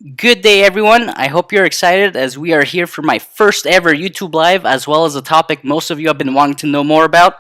Good day, everyone. I hope you're excited as we are here for my first ever YouTube Live, as well as a topic most of you have been wanting to know more about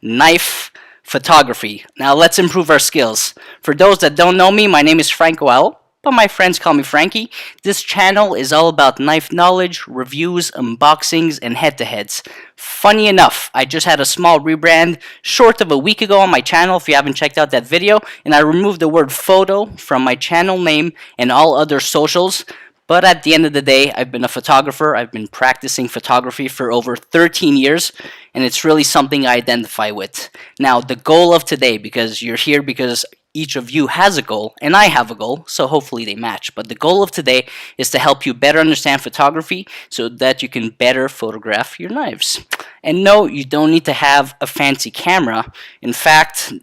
knife photography. Now, let's improve our skills. For those that don't know me, my name is Franco L, but my friends call me Frankie. This channel is all about knife knowledge, reviews, unboxings, and head to heads. Funny enough, I just had a small rebrand short of a week ago on my channel if you haven't checked out that video, and I removed the word photo from my channel name and all other socials. But at the end of the day, I've been a photographer. I've been practicing photography for over 13 years, and it's really something I identify with. Now, the goal of today, because you're here because each of you has a goal, and I have a goal, so hopefully they match. But the goal of today is to help you better understand photography so that you can better photograph your knives. And no, you don't need to have a fancy camera. In fact,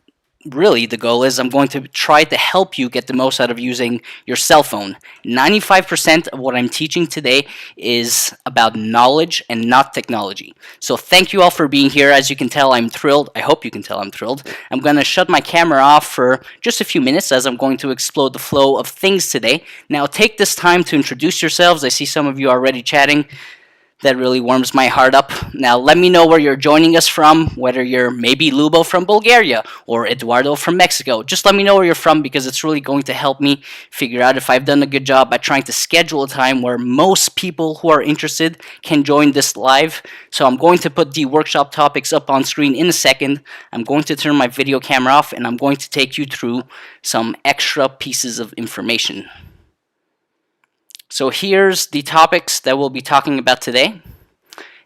really the goal is I'm going to try to help you get the most out of using your cell phone. 95% of what I'm teaching today is about knowledge and not technology. So thank you all for being here. As you can tell, I'm thrilled. I hope you can tell I'm thrilled. I'm going to shut my camera off for just a few minutes as I'm going to explode the flow of things today. Now take this time to introduce yourselves. I see some of you already chatting. That really warms my heart up. Now, let me know where you're joining us from, whether you're maybe Lubo from Bulgaria or Eduardo from Mexico. Just let me know where you're from because it's really going to help me figure out if I've done a good job by trying to schedule a time where most people who are interested can join this live. So I'm going to put the workshop topics up on screen in a second. I'm going to turn my video camera off and I'm going to take you through some extra pieces of information. So here's the topics that we'll be talking about today.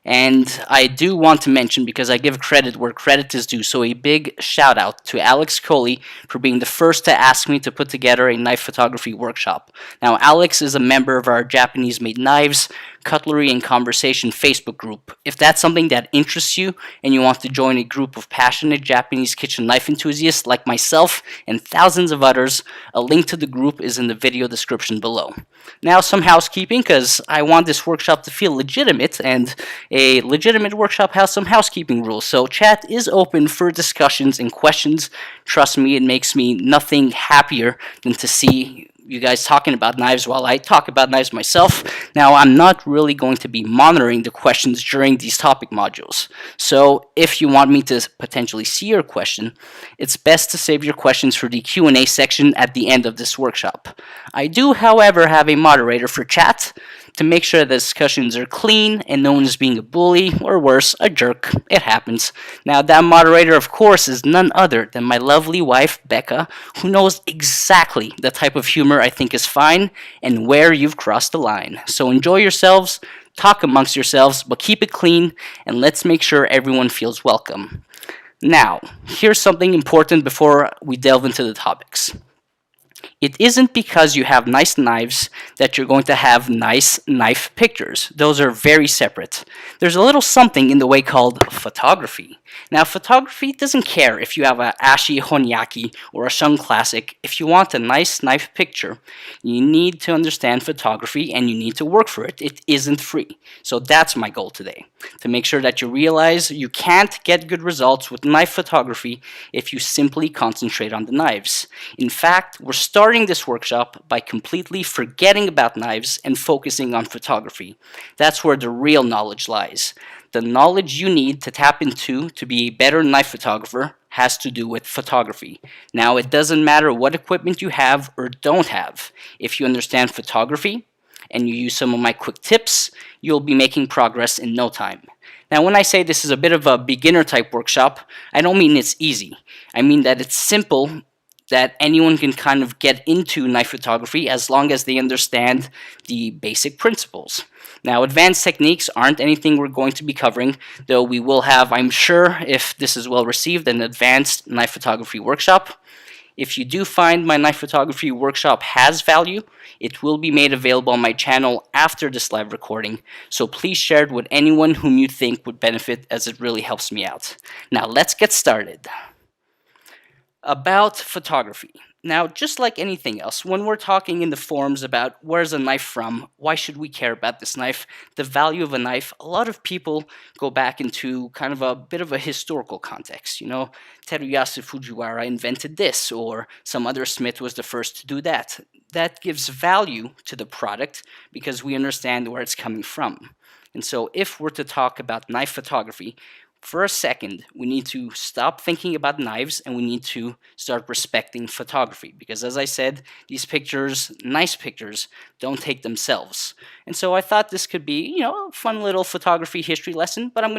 And I do want to mention, because I give credit where credit is due, so a big shout out to Alex Coley for being the first to ask me to put together a knife photography workshop. Now, Alex is a member of our Japanese made knives, cutlery, and conversation Facebook group. If that's something that interests you and you want to join a group of passionate Japanese kitchen knife enthusiasts like myself and thousands of others, a link to the group is in the video description below. Now, some housekeeping, because I want this workshop to feel legitimate, and a legitimate workshop has some housekeeping rules. So chat is open for discussions and questions. Trust me, it makes me nothing happier than to see you guys talking about knives while I talk about knives myself. Now, I'm not really going to be monitoring the questions during these topic modules. So if you want me to potentially see your question, it's best to save your questions for the Q&A section at the end of this workshop. I do, however, have a moderator for chat to make sure the discussions are clean and no one is being a bully or worse, a jerk. It happens. Now, that moderator, of course, is none other than my lovely wife, Becca, who knows exactly the type of humor I think is fine and where you've crossed the line. So enjoy yourselves, talk amongst yourselves, but keep it clean, and let's make sure everyone feels welcome. Now, here's something important before we delve into the topics. It isn't because you have nice knives that you're going to have nice knife pictures. Those are very separate. There's a little something in the way called photography. Now, photography doesn't care if you have a Ashi Honyaki or a Shun Classic. If you want a nice knife picture, you need to understand photography and you need to work for it. It isn't free. So that's my goal today, to make sure that you realize you can't get good results with knife photography if you simply concentrate on the knives. In fact, we're starting this workshop by completely forgetting about knives and focusing on photography. That's where the real knowledge lies. The knowledge you need to tap into to be a better knife photographer has to do with photography. Now, it doesn't matter what equipment you have or don't have. If you understand photography and you use some of my quick tips, you'll be making progress in no time. Now, when I say this is a bit of a beginner type workshop, I don't mean it's easy. I mean that it's simple, that anyone can kind of get into knife photography as long as they understand the basic principles. Now, advanced techniques aren't anything we're going to be covering, though we will have, I'm sure, if this is well received, an advanced knife photography workshop. If you do find my knife photography workshop has value, it will be made available on my channel after this live recording, so please share it with anyone whom you think would benefit, as it really helps me out. Now, let's get started. About photography. Now, just like anything else, when we're talking in the forums about where's a knife from, why should we care about this knife, the value of a knife, a lot of people go back into kind of a bit of a historical context. Teruyasu Fujiwara invented this, or some other smith was the first to do that. That gives value to the product because we understand where it's coming from. And so, if we're to talk about knife photography, for a second, we need to stop thinking about knives and we need to start respecting photography because, as I said, these pictures, nice pictures, don't take themselves. And so I thought this could be, a fun little photography history lesson, but I'm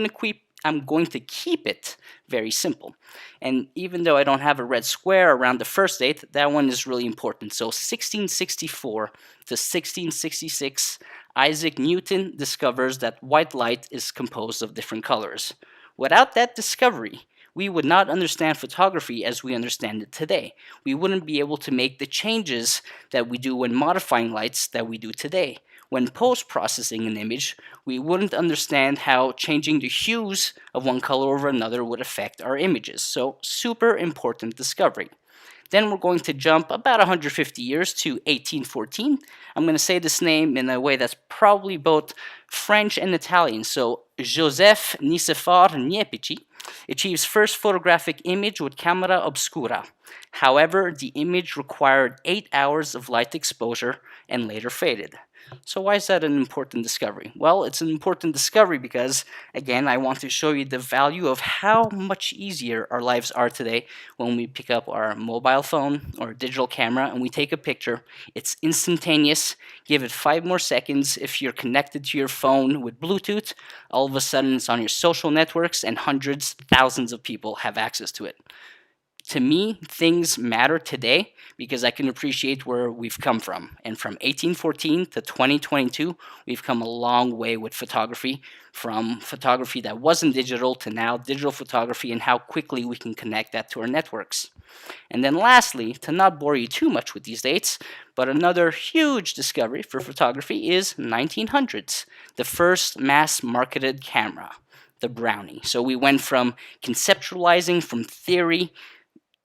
going to keep it very simple. And even though I don't have a red square around the first date, that one is really important. So 1664 to 1666, Isaac Newton discovers that white light is composed of different colors. Without that discovery, we would not understand photography as we understand it today. We wouldn't be able to make the changes that we do when modifying lights that we do today. When post-processing an image, we wouldn't understand how changing the hues of one color over another would affect our images. So, super important discovery. Then we're going to jump about 150 years to 1814. I'm going to say this name in a way that's probably both French and Italian. So Joseph Nicephore Niepce achieves first photographic image with camera obscura. However, the image required 8 hours of light exposure and later faded. So why is that an important discovery? Well, it's an important discovery because, again, I want to show you the value of how much easier our lives are today when we pick up our mobile phone or digital camera and we take a picture. It's instantaneous. Give it 5 more seconds. If you're connected to your phone with Bluetooth, all of a sudden it's on your social networks and hundreds, thousands of people have access to it. To me, things matter today because I can appreciate where we've come from. And from 1814 to 2022, we've come a long way with photography, from photography that wasn't digital to now digital photography and how quickly we can connect that to our networks. And then lastly, to not bore you too much with these dates, but another huge discovery for photography is 1900s, the first mass marketed camera, the Brownie. So we went from conceptualizing from theory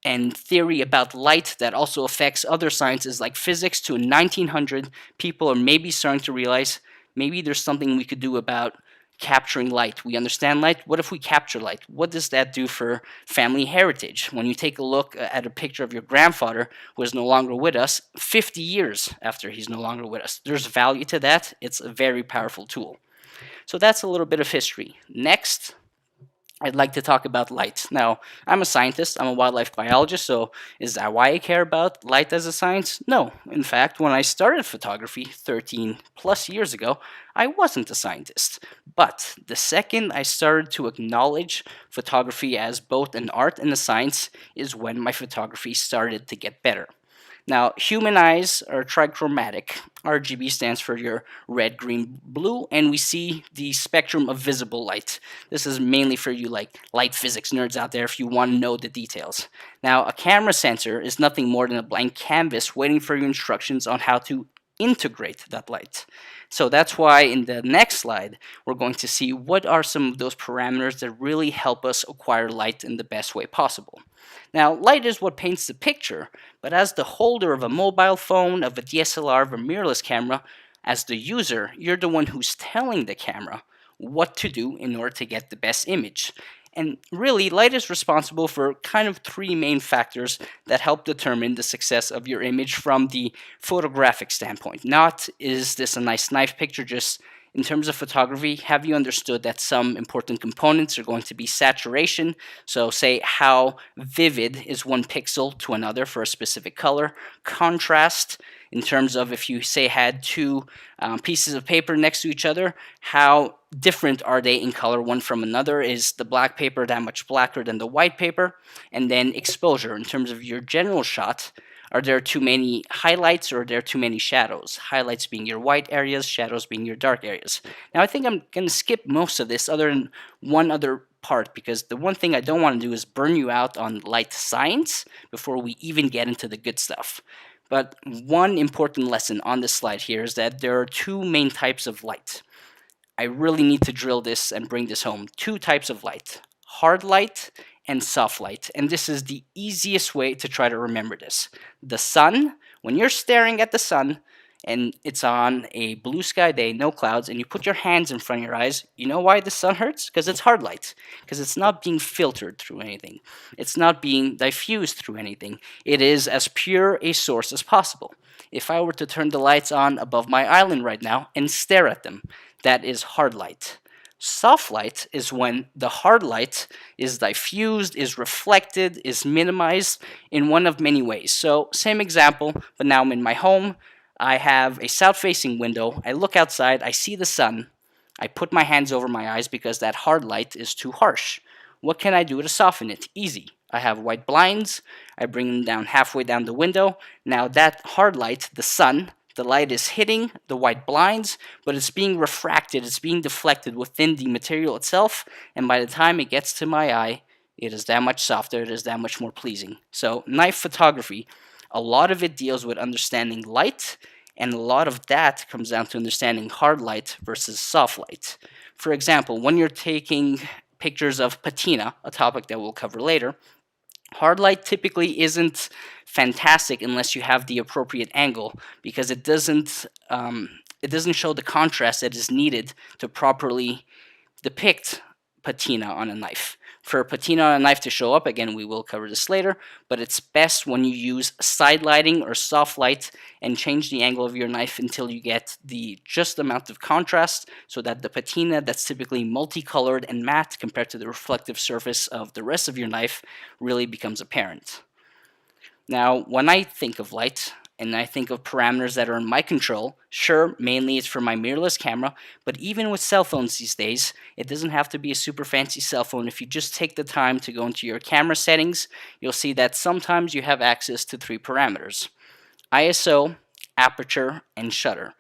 and theory about light that also affects other sciences like physics to 1900, people are maybe starting to realize maybe there's something we could do about capturing light. We understand light. What if we capture light? What does that do for family heritage? When you take a look at a picture of your grandfather who is no longer with us, 50 years after he's no longer with us, there's value to that. It's a very powerful tool. So that's a little bit of history. Next, I'd like to talk about light. Now, I'm a scientist, I'm a wildlife biologist, so is that why I care about light as a science? No. In fact, when I started photography 13 plus years ago, I wasn't a scientist. But the second I started to acknowledge photography as both an art and a science is when my photography started to get better. Now, human eyes are trichromatic. RGB stands for your red, green, blue, and we see the spectrum of visible light. This is mainly for you like light physics nerds out there if you want to know the details. Now, a camera sensor is nothing more than a blank canvas waiting for your instructions on how to integrate that light. So that's why in the next slide, we're going to see what are some of those parameters that really help us acquire light in the best way possible. Now, light is what paints the picture, but as the holder of a mobile phone, of a DSLR, of a mirrorless camera, as the user, you're the one who's telling the camera what to do in order to get the best image. And really, light is responsible for kind of 3 main factors that help determine the success of your image from the photographic standpoint. Not is this a nice knife picture, just in terms of photography, have you understood that some important components are going to be saturation? So say how vivid is one pixel to another for a specific color. Contrast, in terms of if you say had 2 pieces of paper next to each other, how different are they in color one from another? Is the black paper that much blacker than the white paper? And then exposure, in terms of your general shot, are there too many highlights or are there too many shadows? Highlights being your white areas, shadows being your dark areas. Now I think I'm going to skip most of this other than one other part because the one thing I don't want to do is burn you out on light science before we even get into the good stuff. But one important lesson on this slide here is that there are 2 main types of light. I really need to drill this and bring this home. 2 types of light, hard light and soft light. And this is the easiest way to try to remember this. The sun, when you're staring at the sun and it's on a blue sky day, no clouds, and you put your hands in front of your eyes, you know why the sun hurts? Because it's hard light. Because it's not being filtered through anything. It's not being diffused through anything. It is as pure a source as possible. If I were to turn the lights on above my island right now and stare at them, that is hard light. Soft light is when the hard light is diffused, is reflected, is minimized in one of many ways. So, same example, but now I'm in my home. I have a south-facing window. I look outside, I see the sun. I put my hands over my eyes because that hard light is too harsh. What can I do to soften it? Easy. I have white blinds. I bring them down halfway down the window. Now that hard light, the sun, the light is hitting the white blinds, but it's being refracted, it's being deflected within the material itself, and by the time it gets to my eye, it is that much softer, it is that much more pleasing. So knife photography, a lot of it deals with understanding light, and a lot of that comes down to understanding hard light versus soft light. For example, when you're taking pictures of patina, a topic that we'll cover later, hard light typically isn't fantastic unless you have the appropriate angle because it doesn't show the contrast that is needed to properly depict patina on a knife. For patina on a knife to show up, again, we will cover this later, but it's best when you use side lighting or soft light and change the angle of your knife until you get the just amount of contrast so that the patina that's typically multicolored and matte compared to the reflective surface of the rest of your knife really becomes apparent. Now, when I think of light, and I think of parameters that are in my control, sure, mainly it's for my mirrorless camera, but even with cell phones these days, it doesn't have to be a super fancy cell phone. If you just take the time to go into your camera settings, you'll see that sometimes you have access to 3 parameters: ISO, aperture, and shutter.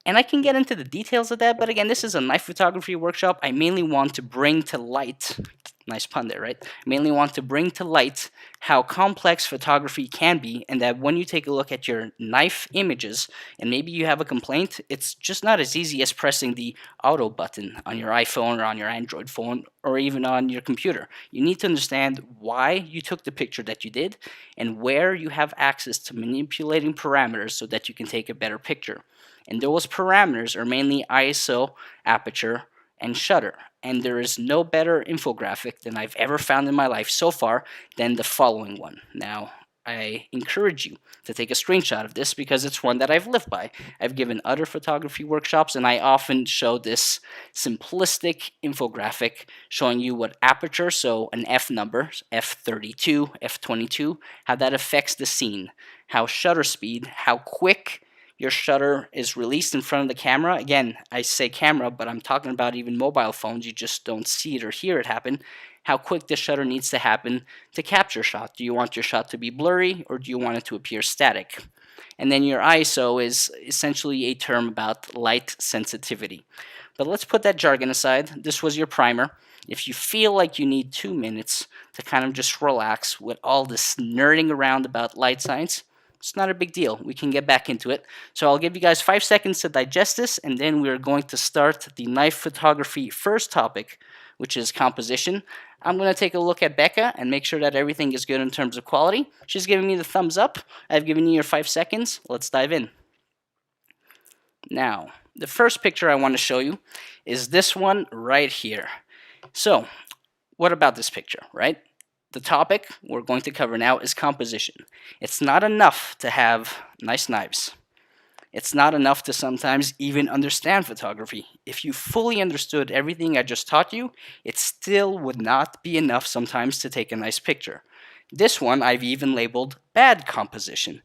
And I can get into the details of that, but again, this is a knife photography workshop. I mainly want to bring to light, nice pun there, right? I mainly want to bring to light how complex photography can be, and that when you take a look at your knife images, and maybe you have a complaint, it's just not as easy as pressing the auto button on your iPhone or on your Android phone or even on your computer. You need to understand why you took the picture that you did and where you have access to manipulating parameters so that you can take a better picture. And those parameters are mainly ISO, aperture, and shutter. And there is no better infographic than I've ever found in my life so far than the following one. Now, I encourage you to take a screenshot of this because it's one that I've lived by. I've given other photography workshops and I often show this simplistic infographic showing you what aperture, so an F number, f32, f22, how that affects the scene, how shutter speed, how quick your shutter is released in front of the camera. Again, I say camera, but I'm talking about even mobile phones. You just don't see it or hear it happen. How quick the shutter needs to happen to capture a shot. Do you want your shot to be blurry or do you want it to appear static? And then your ISO is essentially a term about light sensitivity. But let's put that jargon aside. This was your primer. If you feel like you need 2 minutes to kind of just relax with all this nerding around about light science, it's not a big deal. We can get back into it. So I'll give you guys 5 seconds to digest this, and then we're going to start the knife photography first topic, which is composition. I'm going to take a look at Becca and make sure that everything is good in terms of quality. She's giving me the thumbs up. I've given you your 5 seconds. Let's dive in. Now, the first picture I want to show you is this one right here. So, what about this picture, right? The topic we're going to cover now is composition. It's not enough to have nice knives. It's not enough to sometimes even understand photography. If you fully understood everything I just taught you, it still would not be enough sometimes to take a nice picture. This one I've even labeled bad composition.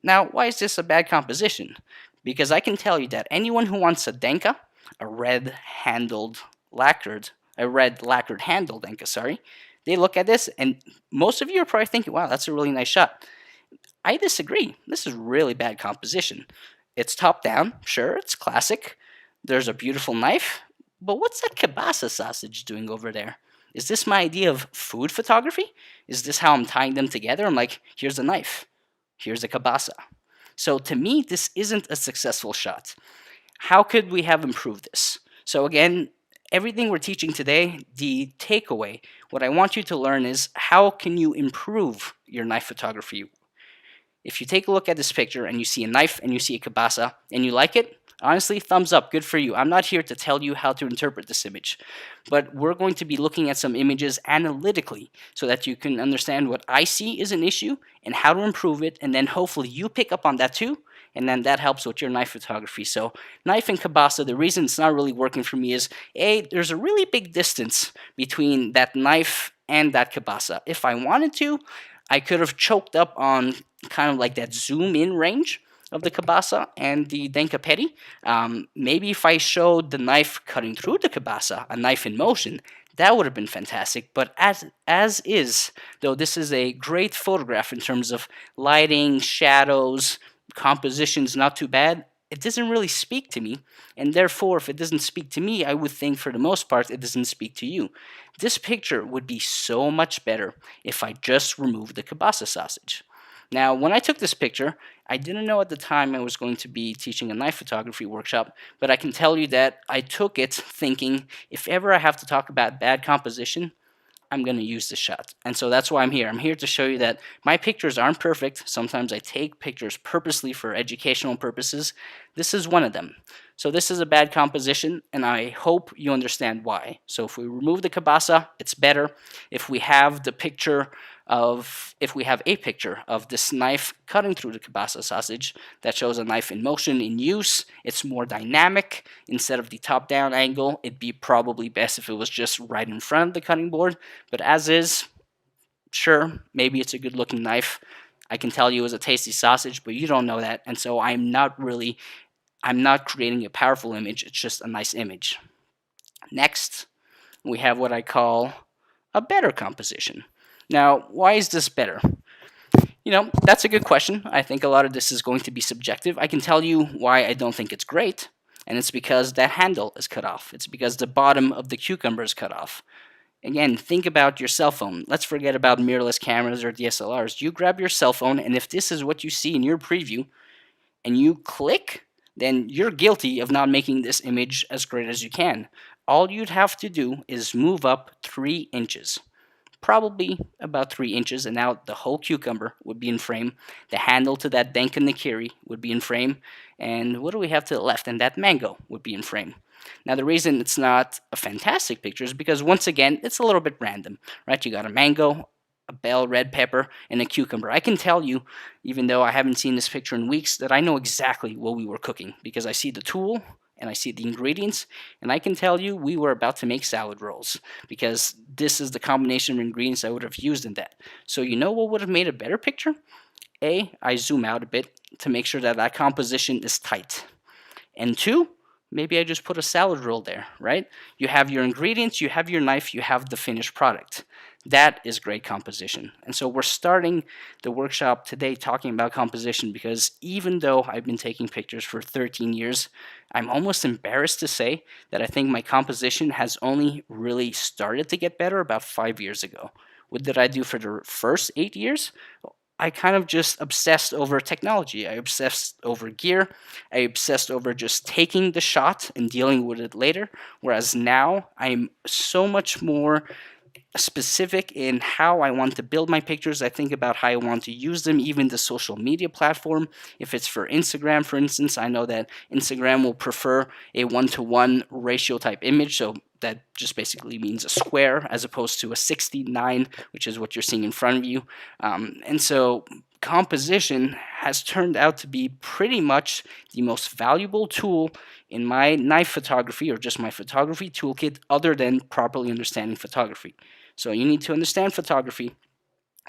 Now, why is this a bad composition? Because I can tell you that anyone who wants a Denka, a red lacquered handle Denka, sorry, they look at this, and most of you are probably thinking, wow, that's a really nice shot. I disagree. This is really bad composition. It's top down, sure, it's classic. There's a beautiful knife, but what's that kielbasa sausage doing over there? Is this my idea of food photography? Is this how I'm tying them together? I'm like, here's a knife, here's a kielbasa. So to me, this isn't a successful shot. How could we have improved this? So again, everything we're teaching today, the takeaway, what I want you to learn is how can you improve your knife photography. If you take a look at this picture and you see a knife and you see a kibasa and you like it, honestly, thumbs up, good for you. I'm not here to tell you how to interpret this image, but we're going to be looking at some images analytically so that you can understand what I see is an issue and how to improve it, and then hopefully you pick up on that too, and then that helps with your knife photography. So knife and kibasa, the reason it's not really working for me is, A, there's a really big distance between that knife and that kibasa. If I wanted to, I could have choked up on kind of like that zoom in range of the kibasa and the denkaperi. Maybe if I showed the knife cutting through the kibasa, a knife in motion, that would have been fantastic. But as is, though this is a great photograph in terms of lighting, shadows, composition's not too bad, it doesn't really speak to me. And therefore, if it doesn't speak to me, I would think for the most part it doesn't speak to you. This picture would be so much better if I just removed the kibasa sausage. Now, when I took this picture, I didn't know at the time I was going to be teaching a knife photography workshop, but I can tell you that I took it thinking if ever I have to talk about bad composition, I'm going to use this shot. And so that's why I'm here. I'm here to show you that my pictures aren't perfect. Sometimes I take pictures purposely for educational purposes. This is one of them. So this is a bad composition, and I hope you understand why. So if we remove the kibasa, it's better. If we have a picture of this knife cutting through the kibasa sausage that shows a knife in motion, in use, it's more dynamic. Instead of the top-down angle, it'd be probably best if it was just right in front of the cutting board. But as is, sure, maybe it's a good-looking knife. I can tell you it was a tasty sausage, but you don't know that. And so I'm not creating a powerful image. It's just a nice image. Next, we have what I call a better composition. Now, why is this better? That's a good question. I think a lot of this is going to be subjective. I can tell you why I don't think it's great, and it's because that handle is cut off. It's because the bottom of the cucumber is cut off. Again, think about your cell phone. Let's forget about mirrorless cameras or DSLRs. You grab your cell phone, and if this is what you see in your preview, and you click, then you're guilty of not making this image as great as you can. All you'd have to do is move up 3 inches. Probably about 3 inches, and now the whole cucumber would be in frame. The handle to that denka nikiri would be in frame. And what do we have to the left? And that mango would be in frame. Now, the reason it's not a fantastic picture is because, once again, it's a little bit random, right? You got a mango, a bell red pepper, and a cucumber. I can tell you, even though I haven't seen this picture in weeks, that I know exactly what we were cooking because I see the tool and I see the ingredients, and I can tell you we were about to make salad rolls because this is the combination of ingredients I would have used in that. So you know what would have made a better picture? A, I zoom out a bit to make sure that that composition is tight. And 2, maybe I just put a salad roll there, right? You have your ingredients, you have your knife, you have the finished product. That is great composition. And so we're starting the workshop today talking about composition because even though I've been taking pictures for 13 years, I'm almost embarrassed to say that I think my composition has only really started to get better about 5 years ago. What did I do for the first 8 years? I kind of just obsessed over technology. I obsessed over gear. I obsessed over just taking the shot and dealing with it later. Whereas now I'm so much more specific in how I want to build my pictures. I think about how I want to use them, even the social media platform. If it's for Instagram, for instance, I know that Instagram will prefer a 1-to-1 ratio type image. So that just basically means a square as opposed to a 69, which is what you're seeing in front of you. And so composition has turned out to be pretty much the most valuable tool in my knife photography or just my photography toolkit other than properly understanding photography. So you need to understand photography.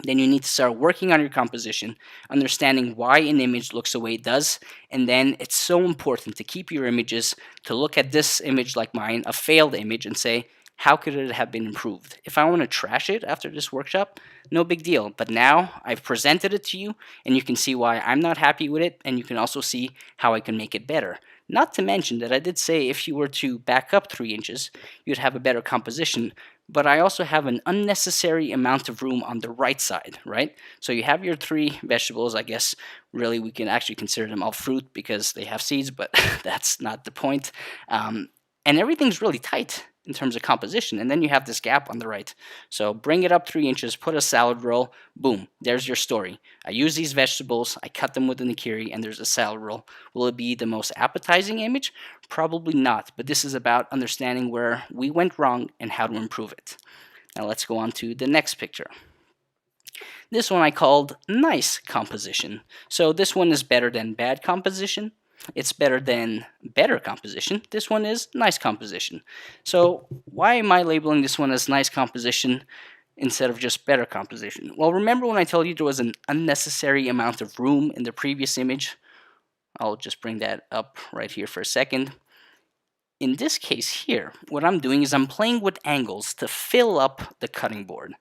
Then you need to start working on your composition, understanding why an image looks the way it does. And then it's so important to keep your images, to look at this image like mine, a failed image, and say, how could it have been improved? If I want to trash it after this workshop, no big deal. But now I've presented it to you, and you can see why I'm not happy with it, and you can also see how I can make it better. Not to mention that I did say if you were to back up 3 inches, you'd have a better composition. But I also have an unnecessary amount of room on the right side, right? So you have your 3 vegetables. I guess really we can actually consider them all fruit because they have seeds, but that's not the point. And everything's really tight. in terms of composition. And then you have this gap on the right. So bring it up 3 inches, put a salad roll, boom, there's your story. I use these vegetables, I cut them with an nigiri, and there's a salad roll. Will it be the most appetizing image? Probably not, but this is about understanding where we went wrong and how to improve it. Now let's go on to the next picture. This one I called nice composition. So this one is better than bad composition. It's better than better composition. This one is nice composition. So why am I labeling this one as nice composition instead of just better composition? Well, remember when I told you there was an unnecessary amount of room in the previous image? I'll just bring that up right here for a second. In this case here, what I'm doing is I'm playing with angles to fill up the cutting board.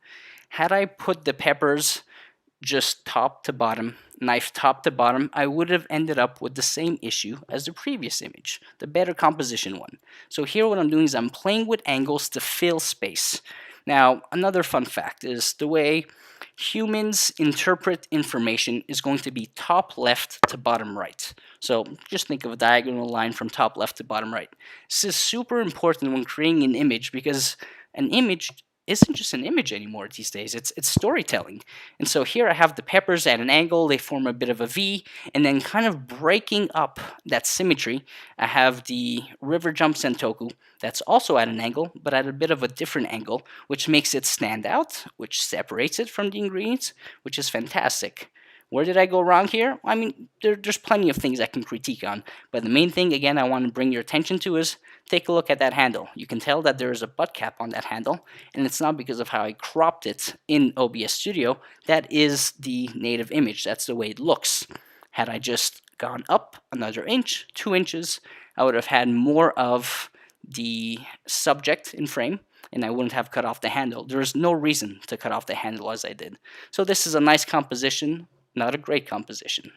Had I put the peppers just top to bottom, knife top to bottom, I would have ended up with the same issue as the previous image, the better composition one. So here what I'm doing is I'm playing with angles to fill space. Now, another fun fact is the way humans interpret information is going to be top left to bottom right. So just think of a diagonal line from top left to bottom right. This is super important when creating an image because an image isn't just an image anymore these days. It's storytelling. And so here I have the peppers at an angle. They form a bit of a V. And then kind of breaking up that symmetry, I have the river jump sentoku that's also at an angle, but at a bit of a different angle, which makes it stand out, which separates it from the ingredients, which is fantastic. Where did I go wrong here? I mean, there's plenty of things I can critique on, but the main thing, again, I want to bring your attention to is take a look at that handle. You can tell that there is a butt cap on that handle, and it's not because of how I cropped it in OBS Studio. That is the native image. That's the way it looks. Had I just gone up another inch, 2 inches, I would have had more of the subject in frame, and I wouldn't have cut off the handle. There is no reason to cut off the handle as I did. So this is a nice composition, not a great composition.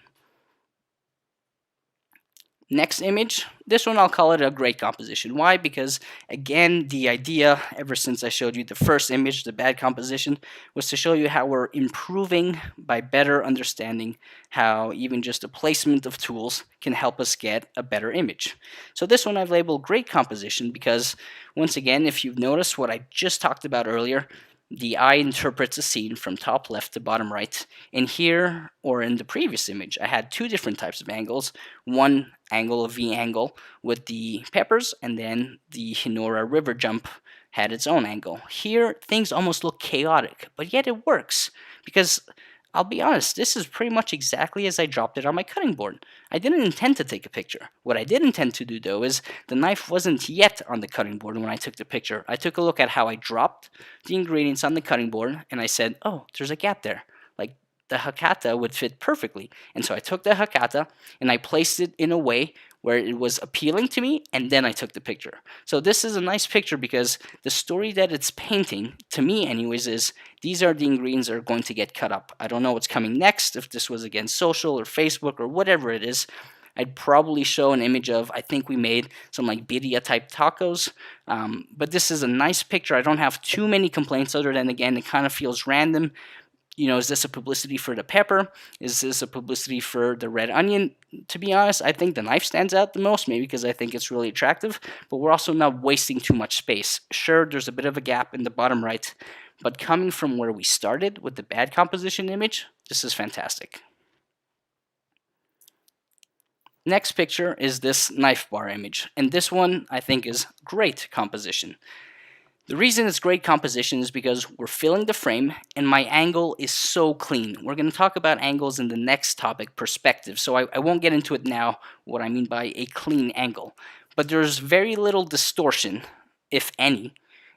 Next image, this one I'll call it a great composition. Why? Because again, the idea ever since I showed you the first image, the bad composition, was to show you how we're improving by better understanding how even just the placement of tools can help us get a better image. So this one I've labeled great composition because once again, if you've noticed what I just talked about earlier, the eye interprets a scene from top left to bottom right. And here, or in the previous image, I had two different types of angles. One angle, a V angle, with the peppers, and then the Hinora river jump had its own angle. Here, things almost look chaotic, but yet it works. Because, I'll be honest, this is pretty much exactly as I dropped it on my cutting board. I didn't intend to take a picture. What I did intend to do, though, is the knife wasn't yet on the cutting board when I took the picture. I took a look at how I dropped the ingredients on the cutting board, and I said, oh, there's a gap there. Like, the hakata would fit perfectly. And so I took the hakata, and I placed it in a way where it was appealing to me, and then I took the picture. So this is a nice picture because the story that it's painting, to me anyways, is these are the ingredients that are going to get cut up. I don't know what's coming next, if this was against social or Facebook or whatever it is. I'd probably show an image of, I think we made some like birria type tacos, but this is a nice picture. I don't have too many complaints other than, again, it kind of feels random. You know, is this a publicity for the pepper? Is this a publicity for the red onion? To be honest, I think the knife stands out the most, maybe because I think it's really attractive, but we're also not wasting too much space. Sure, there's a bit of a gap in the bottom right, but coming from where we started with the bad composition image, this is fantastic. Next picture is this knife bar image, and this one I think is great composition. The reason it's great composition is because we're filling the frame and my angle is so clean. We're going to talk about angles in the next topic, perspective, so I won't get into it now, what I mean by a clean angle. But there's very little distortion, if any,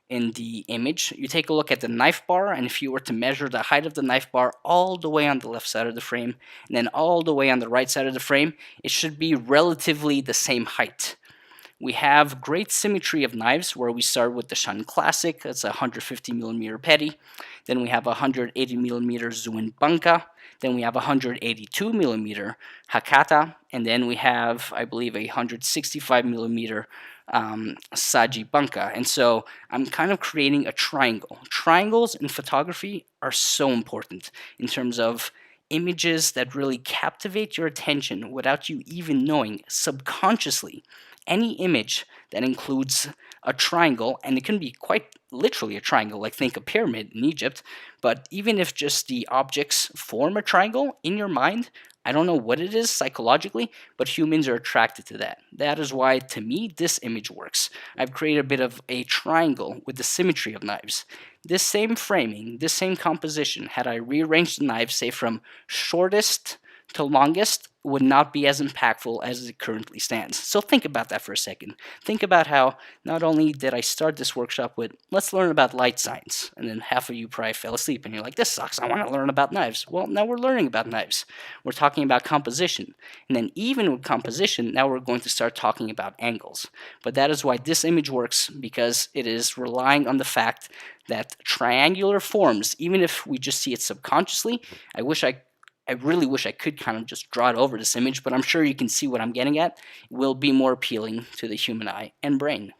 in the image. You take a look at the knife bar, and if you were to measure the height of the knife bar all the way on the left side of the frame, and then all the way on the right side of the frame, it should be relatively the same height. We have great symmetry of knives where we start with the Shan Classic, that's a 150mm petty. Then we have a 180mm Zuin Banka. Then we have a 182mm Hakata. And then we have, I believe, a 165mm Saji Banka. And so I'm kind of creating a triangle. Triangles in photography are so important in terms of images that really captivate your attention without you even knowing subconsciously. Any image that includes a triangle, and it can be quite literally a triangle, like think a pyramid in Egypt, but even if just the objects form a triangle in your mind, I don't know what it is psychologically, but humans are attracted to that. That is why, to me, this image works. I've created a bit of a triangle with the symmetry of knives. This same framing, this same composition, had I rearranged the knives, say from shortest to longest, would not be as impactful as it currently stands. So think about that for a second. Think about how not only did I start this workshop with, let's learn about light science, and then half of you probably fell asleep and you're like, this sucks, I want to learn about knives. Well, now we're learning about knives. We're talking about composition. And then even with composition, now we're going to start talking about angles. But that is why this image works, because it is relying on the fact that triangular forms, even if we just see it subconsciously, I really wish I could kind of just draw it over this image, but I'm sure you can see what I'm getting at, will be more appealing to the human eye and brain.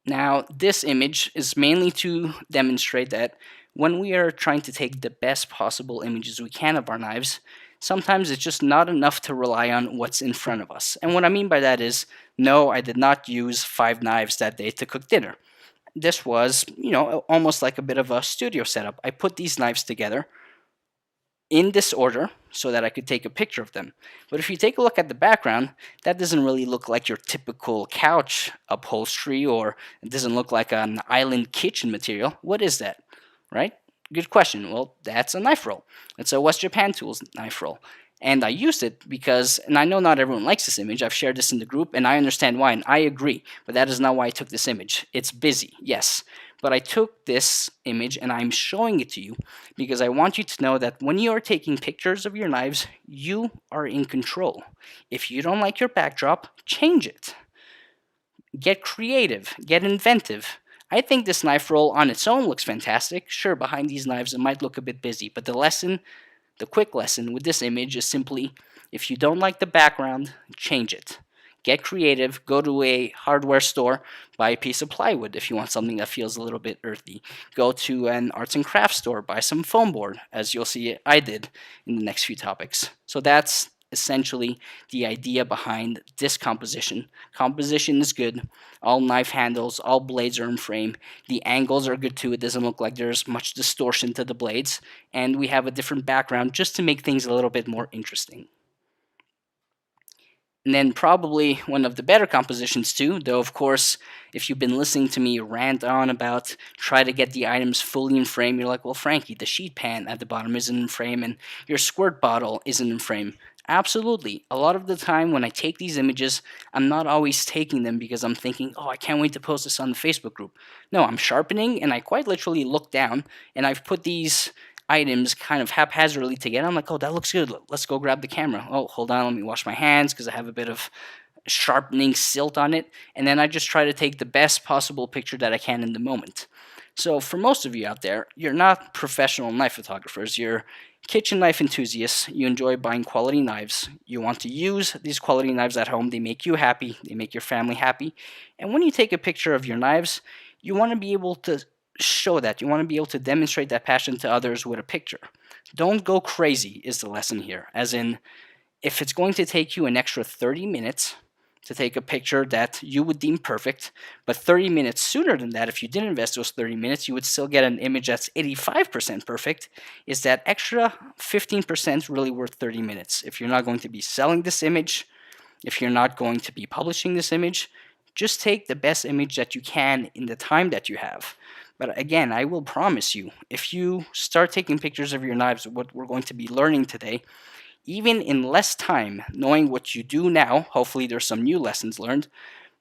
Now, this image is mainly to demonstrate that when we are trying to take the best possible images we can of our knives, sometimes it's just not enough to rely on what's in front of us. And what I mean by that is, no, I did not use 5 knives that day to cook dinner. This was, almost like a bit of a studio setup. I put these knives together in this order so that I could take a picture of them. But if you take a look at the background, that doesn't really look like your typical couch upholstery, or it doesn't look like an island kitchen material. What is that, right? Good question. Well, that's a knife roll. It's a West Japan Tools knife roll. And I used it because, and I know not everyone likes this image, I've shared this in the group, and I understand why, and I agree, but that is not why I took this image. It's busy, yes. But I took this image and I'm showing it to you because I want you to know that when you are taking pictures of your knives, you are in control. If you don't like your backdrop, change it. Get creative, get inventive. I think this knife roll on its own looks fantastic. Sure, behind these knives it might look a bit busy, but the quick lesson with this image is simply, if you don't like the background, change it. Get creative, go to a hardware store, buy a piece of plywood if you want something that feels a little bit earthy. Go to an arts and crafts store, buy some foam board, as you'll see I did in the next few topics. So that's essentially the idea behind this composition. Composition is good. All knife handles, all blades are in frame. The angles are good too. It doesn't look like there's much distortion to the blades. And we have a different background just to make things a little bit more interesting. And then probably one of the better compositions too, though of course, if you've been listening to me rant on about try to get the items fully in frame, you're like, well, Frankie, the sheet pan at the bottom isn't in frame and your squirt bottle isn't in frame. Absolutely. A lot of the time when I take these images, I'm not always taking them because I'm thinking, oh, I can't wait to post this on the Facebook group. No, I'm sharpening and I quite literally look down and I've put these items kind of haphazardly together. I'm like, oh, that looks good. Let's go grab the camera. Oh, hold on, let me wash my hands because I have a bit of sharpening silt on it. And then I just try to take the best possible picture that I can in the moment. So for most of you out there, you're not professional knife photographers. You're kitchen knife enthusiasts. You enjoy buying quality knives. You want to use these quality knives at home. They make you happy. They make your family happy. And when you take a picture of your knives, you want to be able to show that. You want to be able to demonstrate that passion to others with a picture. Don't go crazy is the lesson here. As in, if it's going to take you an extra 30 minutes to take a picture that you would deem perfect, but 30 minutes sooner than that, if you didn't invest those 30 minutes, you would still get an image that's 85% perfect, is that extra 15% really worth 30 minutes? If you're not going to be selling this image, if you're not going to be publishing this image, just take the best image that you can in the time that you have. But again, I will promise you, if you start taking pictures of your knives, what we're going to be learning today, even in less time, knowing what you do now, hopefully there's some new lessons learned,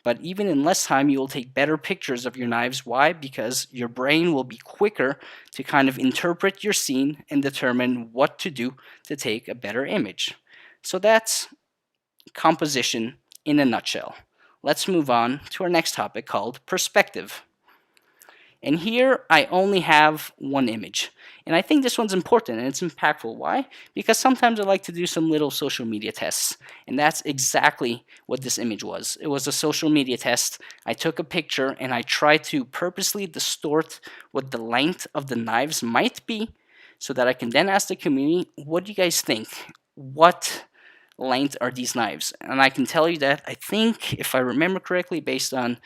but even in less time, you will take better pictures of your knives. Why? Because your brain will be quicker to kind of interpret your scene and determine what to do to take a better image. So that's composition in a nutshell. Let's move on to our next topic called perspective. And here I only have one image. And I think this one's important and it's impactful. Why? Because sometimes I like to do some little social media tests. And that's exactly what this image was. It was a social media test. I took a picture and I tried to purposely distort what the length of the knives might be so that I can then ask the community, what do you guys think? What length are these knives? And I can tell you that I think, if I remember correctly, based on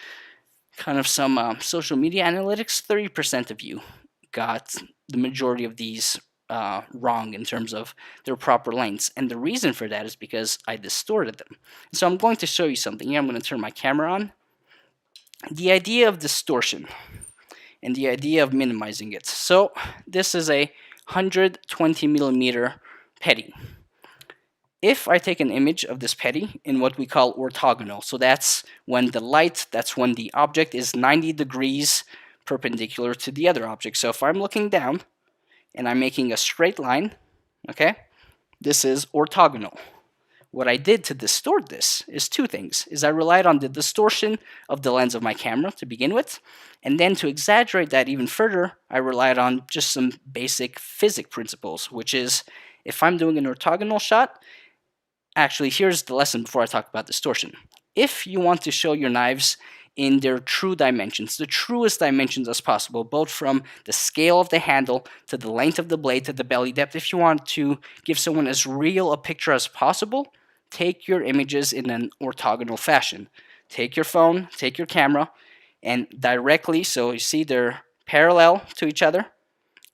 kind of some social media analytics, 30% of you got the majority of these wrong in terms of their proper lengths. And the reason for that is because I distorted them. So I'm going to show you something here. I'm going to turn my camera on. The idea of distortion and the idea of minimizing it. So this is a 120 millimeter petty. If I take an image of this petty in what we call orthogonal, so that's when the object is 90 degrees perpendicular to the other object. So if I'm looking down and I'm making a straight line, okay, this is orthogonal. What I did to distort this is two things. I relied on the distortion of the lens of my camera to begin with, and then to exaggerate that even further, I relied on just some basic physics principles, which is if I'm doing an orthogonal shot, actually, here's the lesson before I talk about distortion. If you want to show your knives in their true dimensions, the truest dimensions as possible, both from the scale of the handle to the length of the blade to the belly depth, if you want to give someone as real a picture as possible, take your images in an orthogonal fashion. Take your phone, take your camera, and directly, so you see they're parallel to each other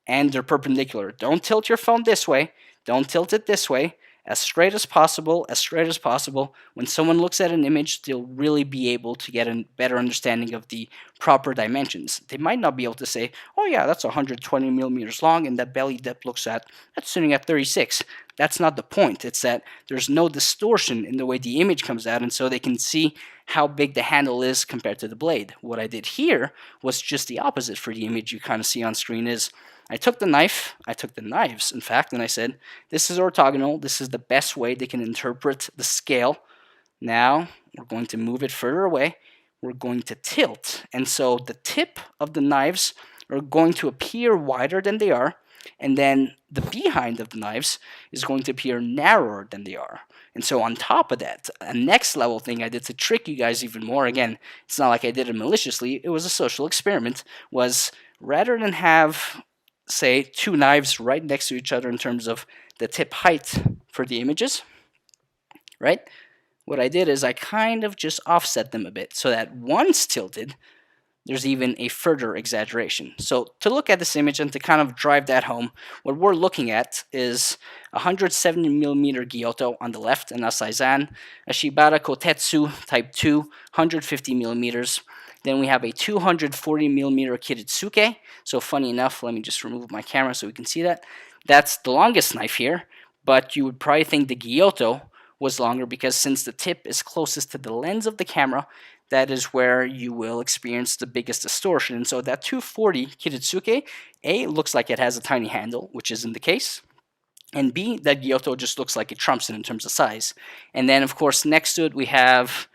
and they're perpendicular. Don't tilt your phone this way, don't tilt it this way, as straight as possible, as straight as possible. When someone looks at an image, they'll really be able to get a better understanding of the proper dimensions. They might not be able to say, oh yeah, that's 120 millimeters long and that belly depth that's sitting at 36. That's not the point. It's that there's no distortion in the way the image comes out, and so they can see how big the handle is compared to the blade. What I did here was just the opposite for the image you kind of see on screen. Is I took the knives, in fact, and I said, this is orthogonal. This is the best way they can interpret the scale. Now, we're going to move it further away. We're going to tilt. And so the tip of the knives are going to appear wider than they are, and then the behind of the knives is going to appear narrower than they are. And so on top of that, a next level thing I did to trick you guys even more, again, it's not like I did it maliciously, it was a social experiment, was rather than have, say, two knives right next to each other in terms of the tip height for the images, right? What I did is I kind of just offset them a bit so that once tilted, there's even a further exaggeration. So to look at this image and to kind of drive that home, what we're looking at is a 170 millimeter Giotto on the left, an Asaizan, a Shibata Kotetsu Type 2, 150 millimeters. Then we have a 240 millimeter Kiritsuke. So funny enough, let me just remove my camera so we can see that. That's the longest knife here, but you would probably think the Giotto was longer because since the tip is closest to the lens of the camera, that is where you will experience the biggest distortion. And so that 240 Kiritsuke, A, looks like it has a tiny handle, which isn't the case, and B, that Giotto just looks like it trumps it in terms of size. And then, of course, next to it we have,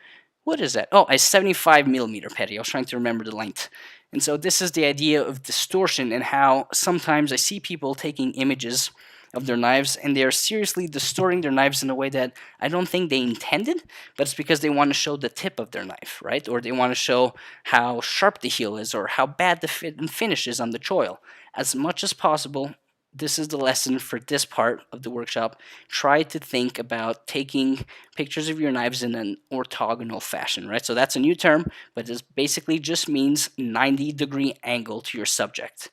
what is that? Oh, a 75 millimeter petty. I was trying to remember the length. And so this is the idea of distortion and how sometimes I see people taking images of their knives and they are seriously distorting their knives in a way that I don't think they intended, but it's because they want to show the tip of their knife, right? Or they want to show how sharp the heel is or how bad the fit and finish is on the choil. As much as possible, this is the lesson for this part of the workshop. Try to think about taking pictures of your knives in an orthogonal fashion, right? So that's a new term, but this basically just means 90-degree angle to your subject.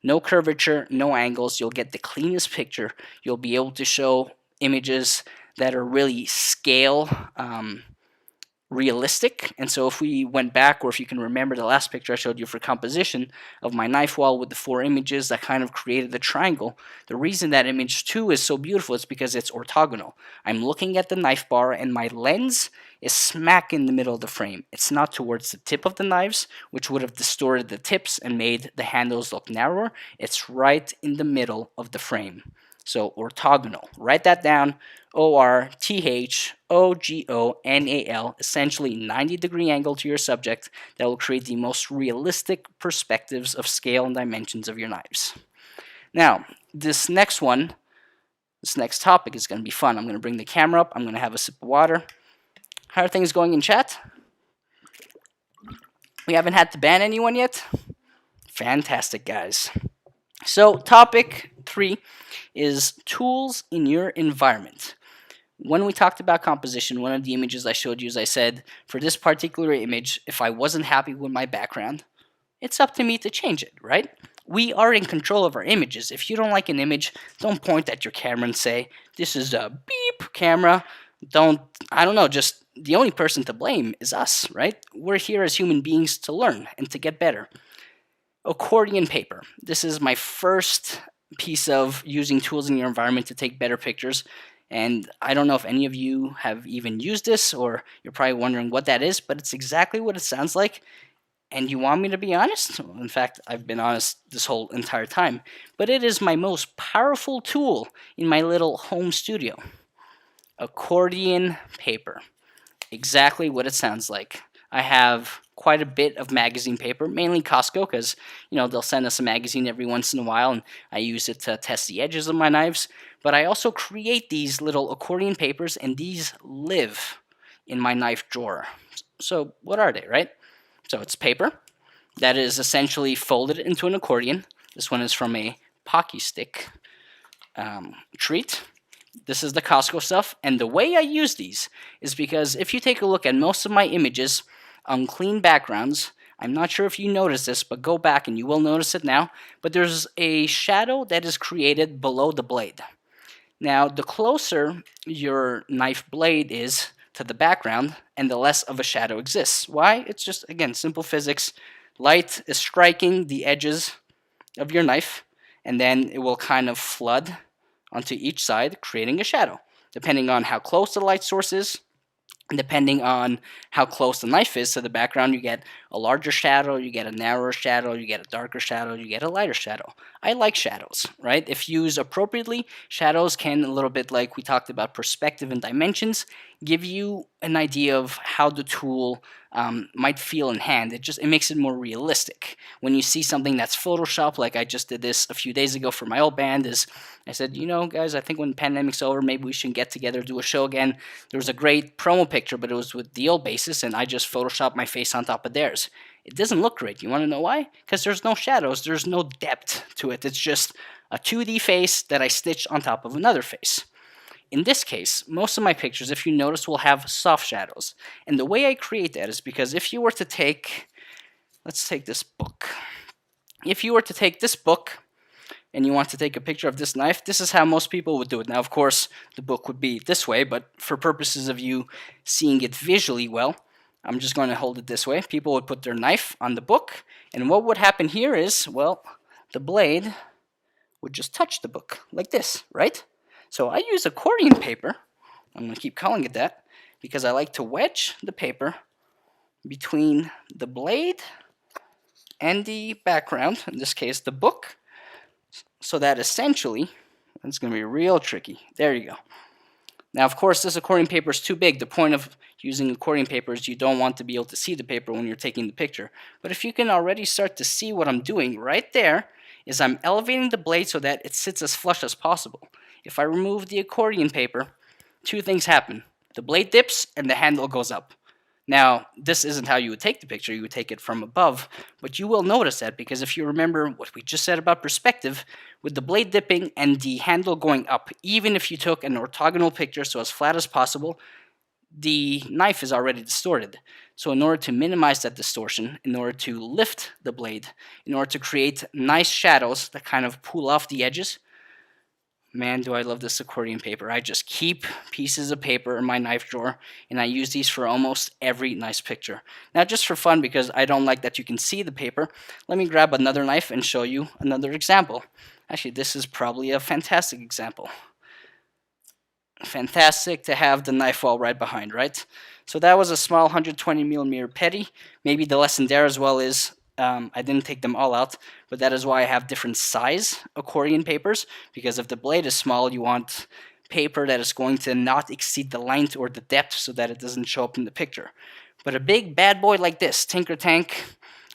No curvature, no angles. You'll get the cleanest picture. You'll be able to show images that are really scale realistic. And so if we went back, or if you can remember the last picture I showed you for composition of my knife wall with the 4 images that kind of created the triangle, the reason that image 2 is so beautiful is because it's orthogonal. I'm looking at the knife bar and my lens is smack in the middle of the frame. It's not towards the tip of the knives, which would have distorted the tips and made the handles look narrower. It's right in the middle of the frame. So orthogonal. Write that down. ORTHOGONAL, essentially 90-degree angle to your subject that will create the most realistic perspectives of scale and dimensions of your knives. Now, this next topic is going to be fun. I'm going to bring the camera up. I'm going to have a sip of water. How are things going in chat? We haven't had to ban anyone yet? Fantastic, guys. So, topic 3 is tools in your environment. When we talked about composition, one of the images I showed you is I said, for this particular image, if I wasn't happy with my background, it's up to me to change it, right? We are in control of our images. If you don't like an image, don't point at your camera and say, this is a beep camera. I don't know, just the only person to blame is us, right? We're here as human beings to learn and to get better. Accordion paper. This is my first piece of using tools in your environment to take better pictures. And I don't know if any of you have even used this, or you're probably wondering what that is, but it's exactly what it sounds like. And you want me to be honest? In fact, I've been honest this whole entire time. But it is my most powerful tool in my little home studio. Accordion paper. Exactly what it sounds like. I have quite a bit of magazine paper, mainly Costco, because they'll send us a magazine every once in a while, and I use it to test the edges of my knives. But I also create these little accordion papers, and these live in my knife drawer. So what are they, right? So it's paper that is essentially folded into an accordion. This one is from a Pocky stick treat. This is the Costco stuff, and the way I use these is because if you take a look at most of my images on clean backgrounds, I'm not sure if you noticed this, but go back and you will notice it now, but there's a shadow that is created below the blade. Now, the closer your knife blade is to the background, and the less of a shadow exists. Why? It's just, again, simple physics. Light is striking the edges of your knife, and then it will kind of flood onto each side, creating a shadow. Depending on how close the light source is, and depending on how close the knife is to the background, you get a larger shadow, you get a narrower shadow, you get a darker shadow, you get a lighter shadow. I like shadows, right? If used appropriately, shadows can, a little bit like we talked about perspective and dimensions, give you an idea of how the tool might feel in hand. It makes it more realistic. When you see something that's Photoshop, like I just did this a few days ago for my old band, I said, guys, I think when the pandemic's over, maybe we should get together, do a show again. There was a great promo picture, but it was with the old bassist, and I just Photoshopped my face on top of theirs. It doesn't look great. You want to know why? Because there's no shadows, there's no depth to it. It's just a 2D face that I stitched on top of another face. In this case, most of my pictures, if you notice, will have soft shadows. And the way I create that is because if you were to take, let's take this book. If you were to take this book and you want to take a picture of this knife, this is how most people would do it. Now, of course, the book would be this way, but for purposes of you seeing it visually well, I'm just going to hold it this way. People would put their knife on the book, and what would happen here is, well, the blade would just touch the book like this, right? So I use accordion paper, I'm going to keep calling it that, because I like to wedge the paper between the blade and the background, in this case the book, so that essentially, it's going to be real tricky. There you go. Now, of course, this accordion paper is too big. The point of using accordion paper is you don't want to be able to see the paper when you're taking the picture. But if you can already start to see what I'm doing right there, is I'm elevating the blade so that it sits as flush as possible. If I remove the accordion paper, two things happen. The blade dips and the handle goes up. Now, this isn't how you would take the picture. You would take it from above, but you will notice that because if you remember what we just said about perspective, with the blade dipping and the handle going up, even if you took an orthogonal picture so as flat as possible, the knife is already distorted. So in order to minimize that distortion, in order to lift the blade, in order to create nice shadows that kind of pull off the edges, man, do I love this accordion paper. I just keep pieces of paper in my knife drawer, and I use these for almost every nice picture. Now, just for fun, because I don't like that you can see the paper, let me grab another knife and show you another example. Actually, this is probably a fantastic example. Fantastic to have the knife wall right behind, right? So that was a small 120 millimeter petty. Maybe the lesson there as well is I didn't take them all out, but that is why I have different size accordion papers, because if the blade is small, you want paper that is going to not exceed the length or the depth so that it doesn't show up in the picture. But a big bad boy like this, Tinker Tank,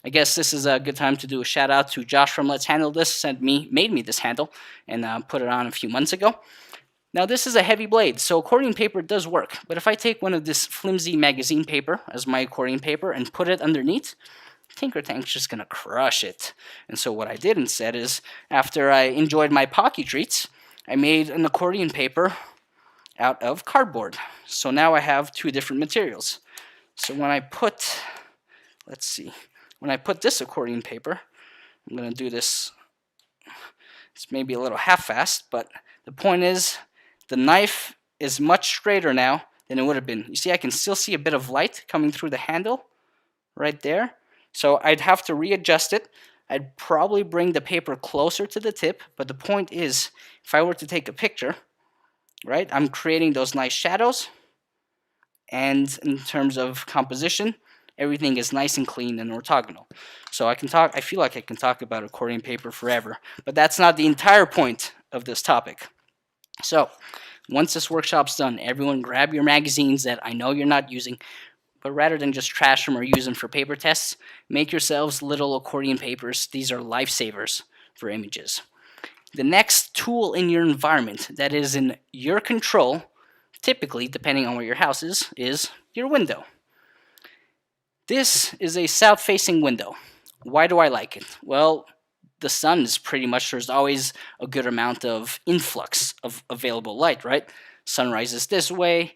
I guess this is a good time to do a shout out to Josh from Let's Handle This, made me this handle and put it on a few months ago. Now this is a heavy blade, so accordion paper does work, but if I take one of this flimsy magazine paper as my accordion paper and put it underneath, Tinker Tank's just going to crush it. And so what I did instead is, after I enjoyed my Pocky treats, I made an accordion paper out of cardboard. So now I have two different materials. So when I put, let's see, when I put this accordion paper, I'm going to do this, it's maybe a little half-assed, but the point is the knife is much straighter now than it would have been. You see, I can still see a bit of light coming through the handle right there. So I'd have to readjust it. I'd probably bring the paper closer to the tip, but the point is, if I were to take a picture, right, I'm creating those nice shadows, and in terms of composition, everything is nice and clean and orthogonal. So I feel like I can talk about accordion paper forever, but that's not the entire point of this topic. So once this workshop's done, everyone grab your magazines that I know you're not using, but rather than just trash them or use them for paper tests, make yourselves little accordion papers. These are lifesavers for images. The next tool in your environment that is in your control, typically, depending on where your house is your window. This is a south-facing window. Why do I like it? Well, the sun is pretty much, there's always a good amount of influx of available light, right? Sun rises this way,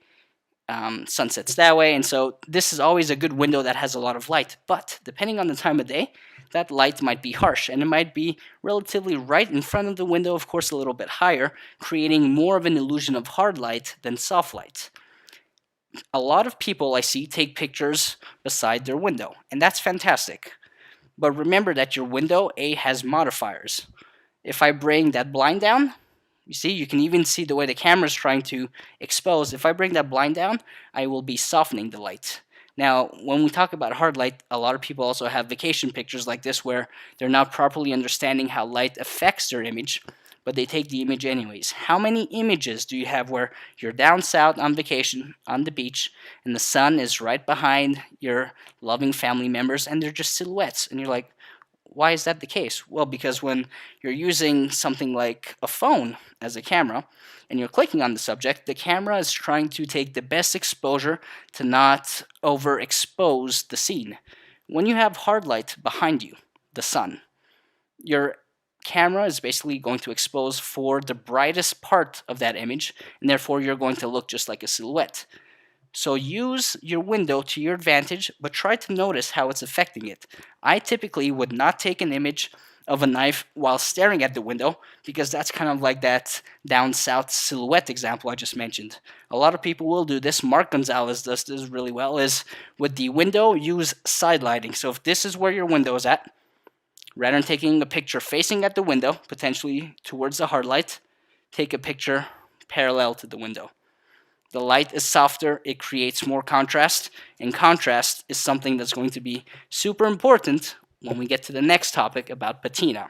sun sets that way, and so this is always a good window that has a lot of light. But depending on the time of day, that light might be harsh, and it might be relatively right in front of the window, of course a little bit higher, creating more of an illusion of hard light than soft light. A lot of people I see take pictures beside their window, and that's fantastic. But remember that your window has modifiers. If I bring that blind down, you see, you can even see the way the camera is trying to expose. If I bring that blind down, I will be softening the light. Now, when we talk about hard light, a lot of people also have vacation pictures like this where they're not properly understanding how light affects their image, but they take the image anyways. How many images do you have where you're down south on vacation on the beach and the sun is right behind your loving family members and they're just silhouettes, and you're like, why is that the case? Well, because when you're using something like a phone as a camera and you're clicking on the subject, the camera is trying to take the best exposure to not overexpose the scene. When you have hard light behind you, the sun, your camera is basically going to expose for the brightest part of that image, and therefore you're going to look just like a silhouette. So use your window to your advantage, but try to notice how it's affecting it. I typically would not take an image of a knife while staring at the window, because that's kind of like that down south silhouette example I just mentioned. A lot of people will do this. Mark Gonzalez does this really well, is with the window, use side lighting. So if this is where your window is at, rather than taking a picture facing at the window, potentially towards the hard light, take a picture parallel to the window. The light is softer, it creates more contrast, and contrast is something that's going to be super important when we get to the next topic about patina.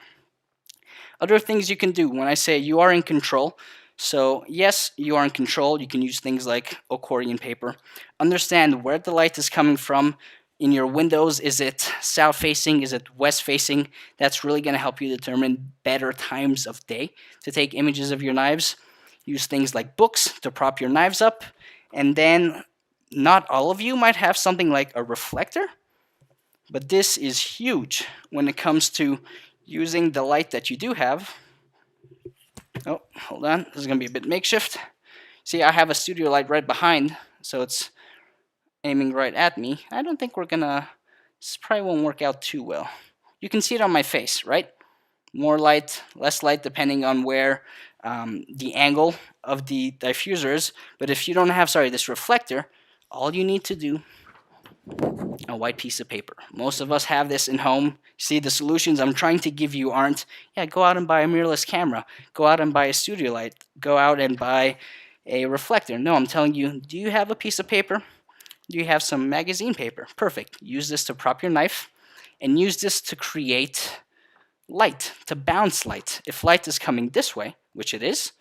Other things you can do when I say you are in control. So yes, you are in control. You can use things like accordion paper. Understand where the light is coming from. In your windows, is it south facing? Is it west facing? That's really going to help you determine better times of day to take images of your knives. Use things like books to prop your knives up. And then not all of you might have something like a reflector, but this is huge when it comes to using the light that you do have. Oh, hold on. This is going to be a bit makeshift. See, I have a studio light right behind, so it's aiming right at me. I don't think this probably won't work out too well. You can see it on my face, right? More light, less light, depending on where the angle of the diffuser is. But if you don't have, this reflector, all you need to do, a white piece of paper. Most of us have this in home. See, the solutions I'm trying to give you aren't, go out and buy a mirrorless camera, go out and buy a studio light, go out and buy a reflector. No, I'm telling you, do you have a piece of paper? Do you have some magazine paper? Perfect. Use this to prop your knife, and use this to create light, to bounce light. If light is coming this way, which it is,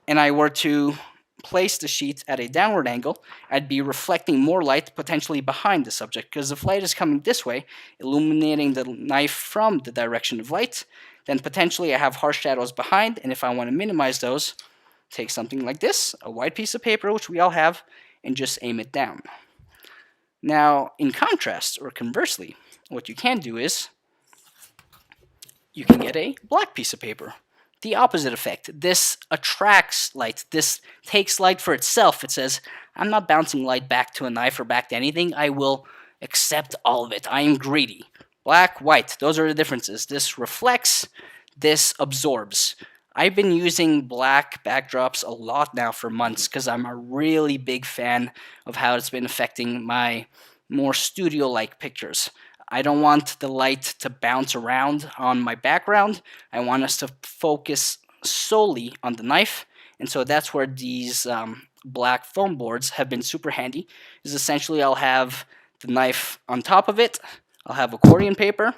and I were to place the sheet at a downward angle, I'd be reflecting more light potentially behind the subject, because if light is coming this way, illuminating the knife from the direction of light, then potentially I have harsh shadows behind, and if I want to minimize those, take something like this, a white piece of paper, which we all have, and just aim it down. Now, in contrast, or conversely, what you can do is you can get a black piece of paper. the opposite effect. This attracts light. This takes light for itself. It says, I'm not bouncing light back to a knife or back to anything. I will accept all of it. I am greedy. Black, white, those are the differences. This reflects, this absorbs. I've been using black backdrops a lot now for months because I'm a really big fan of how it's been affecting my more studio-like pictures. I don't want the light to bounce around on my background. I want us to focus solely on the knife, and so that's where these black foam boards have been super handy. Is essentially I'll have the knife on top of it, I'll have accordion paper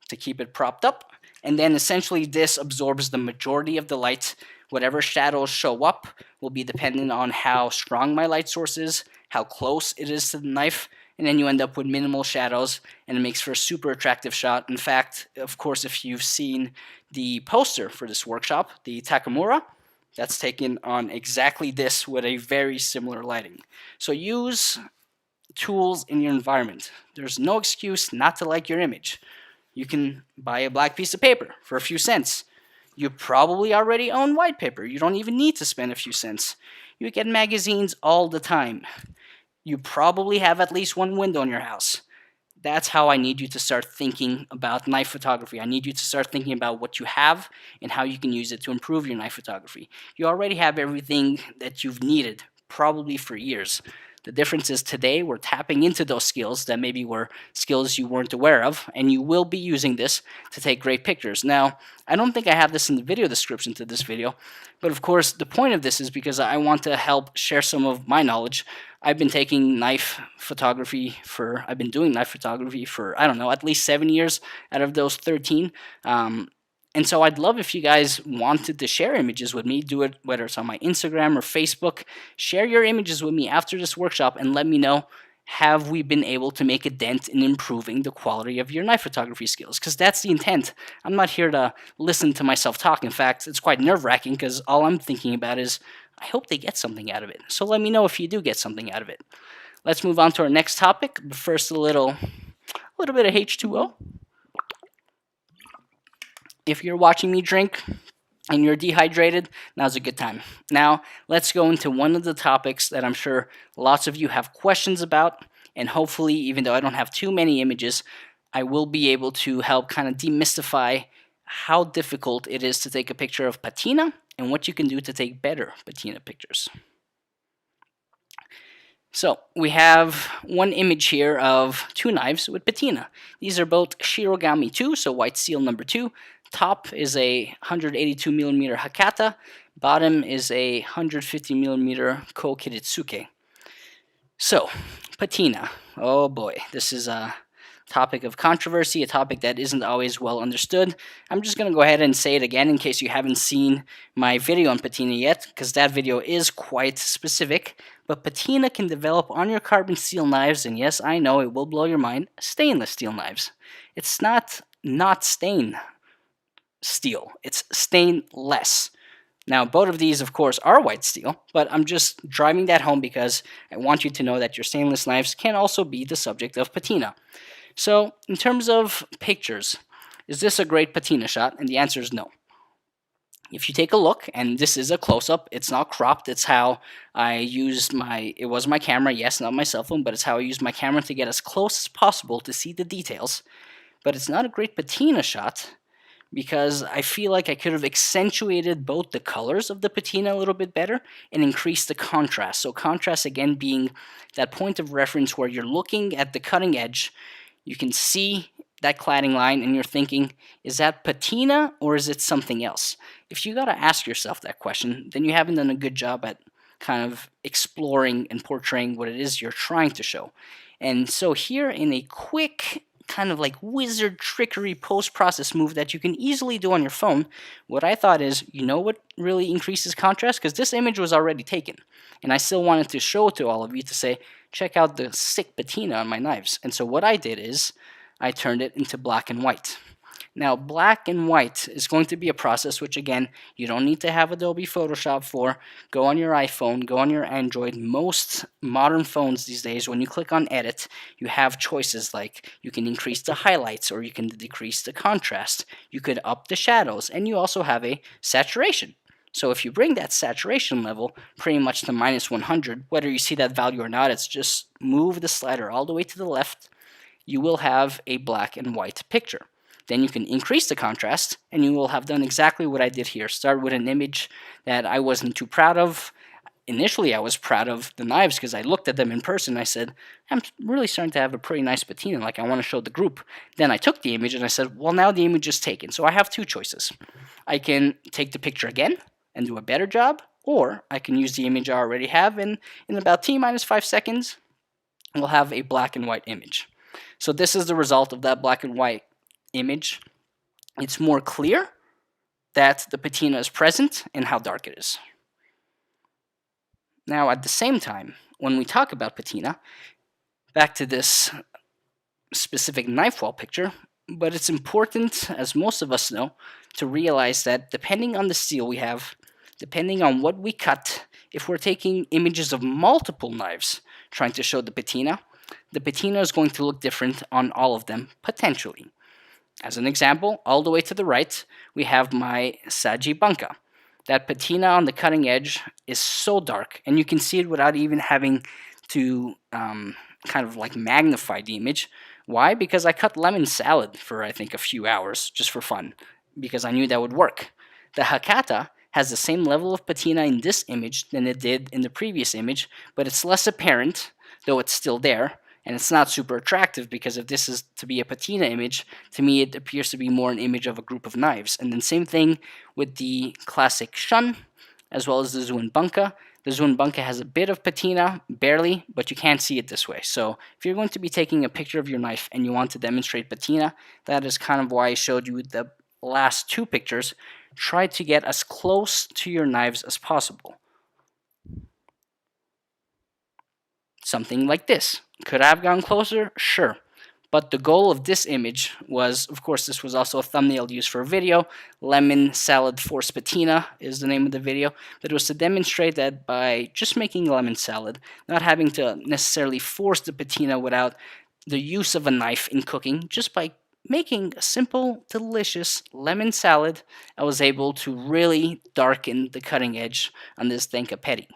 to keep it propped up, and then essentially this absorbs the majority of the light. Whatever shadows show up will be dependent on how strong my light source is, how close it is to the knife, and then you end up with minimal shadows, and it makes for a super attractive shot. In fact, of course, if you've seen the poster for this workshop, the Takamura, that's taken on exactly this with a very similar lighting. So use tools in your environment. There's no excuse not to like your image. You can buy a black piece of paper for a few cents. You probably already own white paper. You don't even need to spend a few cents. You get magazines all the time. You probably have at least one window in your house. That's how I need you to start thinking about knife photography. I need you to start thinking about what you have and how you can use it to improve your knife photography. You already have everything that you've needed, probably for years. The difference is today we're tapping into those skills that maybe were skills you weren't aware of, and you will be using this to take great pictures. Now, I don't think I have this in the video description to this video, but of course the point of this is because I want to help share some of my knowledge. I've been doing knife photography for, I don't know, at least 7 years out of those 13. And so I'd love if you guys wanted to share images with me, do it whether it's on my Instagram or Facebook. Share your images with me after this workshop and let me know, have we been able to make a dent in improving the quality of your knife photography skills? Because that's the intent. I'm not here to listen to myself talk. In fact, it's quite nerve-wracking because all I'm thinking about is, I hope they get something out of it. So let me know if you do get something out of it. Let's move on to our next topic, but first a little bit of H2O. If you're watching me drink and you're dehydrated, now's a good time. Now, let's go into one of the topics that I'm sure lots of you have questions about, and hopefully, even though I don't have too many images, I will be able to help kind of demystify how difficult it is to take a picture of patina and what you can do to take better patina pictures. So we have one image here of two knives with patina. These are both Shirogami 2, so white seal number 2. Top is a 182mm Hakata. Bottom is a 150mm Ko Kiritsuke. So, patina. Oh boy, this is a topic of controversy, a topic that isn't always well understood. I'm just going to go ahead and say it again in case you haven't seen my video on patina yet, because that video is quite specific. But patina can develop on your carbon steel knives, and yes, I know it will blow your mind, stainless steel knives. It's not stain steel, it's stainless. Now, both of these, of course, are white steel, but I'm just driving that home because I want you to know that your stainless knives can also be the subject of patina. So, in terms of pictures, is this a great patina shot? And the answer is no. If you take a look, and this is a close-up, it's not cropped, it's how I used it was my camera, yes, not my cell phone, but it's how I used my camera to get as close as possible to see the details. But it's not a great patina shot, because I feel like I could have accentuated both the colors of the patina a little bit better and increased the contrast. So contrast, again, being that point of reference where you're looking at the cutting edge, you can see that cladding line and you're thinking, is that patina or is it something else? If you got to ask yourself that question, then you haven't done a good job at kind of exploring and portraying what it is you're trying to show. And so here, in a quick kind of like wizard trickery post-process move that you can easily do on your phone, what I thought is, you know what really increases contrast? Because this image was already taken, and I still wanted to show it to all of you to say, check out the sick patina on my knives. And so what I did is, I turned it into black and white. Now, black and white is going to be a process which, again, you don't need to have Adobe Photoshop for. Go on your iPhone, go on your Android. Most modern phones these days, when you click on Edit, you have choices like you can increase the highlights or you can decrease the contrast. You could up the shadows, and you also have a saturation. So if you bring that saturation level pretty much to minus 100, whether you see that value or not, it's just move the slider all the way to the left, you will have a black and white picture. Then you can increase the contrast, and you will have done exactly what I did here. Start with an image that I wasn't too proud of. Initially, I was proud of the knives because I looked at them in person and I said, I'm really starting to have a pretty nice patina, like I want to show the group. Then I took the image and I said, well, now the image is taken. So I have two choices. I can take the picture again and do a better job, or I can use the image I already have, and in about T minus 5 seconds, we'll have a black and white image. So this is the result of that black and white image. It's more clear that the patina is present and how dark it is. Now, at the same time, when we talk about patina, back to this specific knife wall picture, but it's important, as most of us know, to realize that depending on the steel we have, depending on what we cut, if we're taking images of multiple knives trying to show the patina is going to look different on all of them, potentially. As an example, all the way to the right, we have my Sajibanka. That patina on the cutting edge is so dark, and you can see it without even having to kind of like magnify the image. Why? Because I cut lemon salad for, I think, a few hours just for fun, because I knew that would work. The Hakata has the same level of patina in this image than it did in the previous image, but it's less apparent, though it's still there, and it's not super attractive because if this is to be a patina image, to me it appears to be more an image of a group of knives. And then same thing with the classic Shun, as well as the Zuenbunka. The Zuenbunka has a bit of patina, barely, but you can't see it this way. So if you're going to be taking a picture of your knife and you want to demonstrate patina, that is kind of why I showed you the last two pictures. Try to get as close to your knives as possible. Something like this. Could I have gone closer? Sure. But the goal of this image was, of course, this was also a thumbnail used for a video. Lemon Salad Force Patina is the name of the video. But it was to demonstrate that by just making lemon salad, not having to necessarily force the patina without the use of a knife in cooking, just by making a simple, delicious lemon salad, I was able to really darken the cutting edge on this Denka Petty.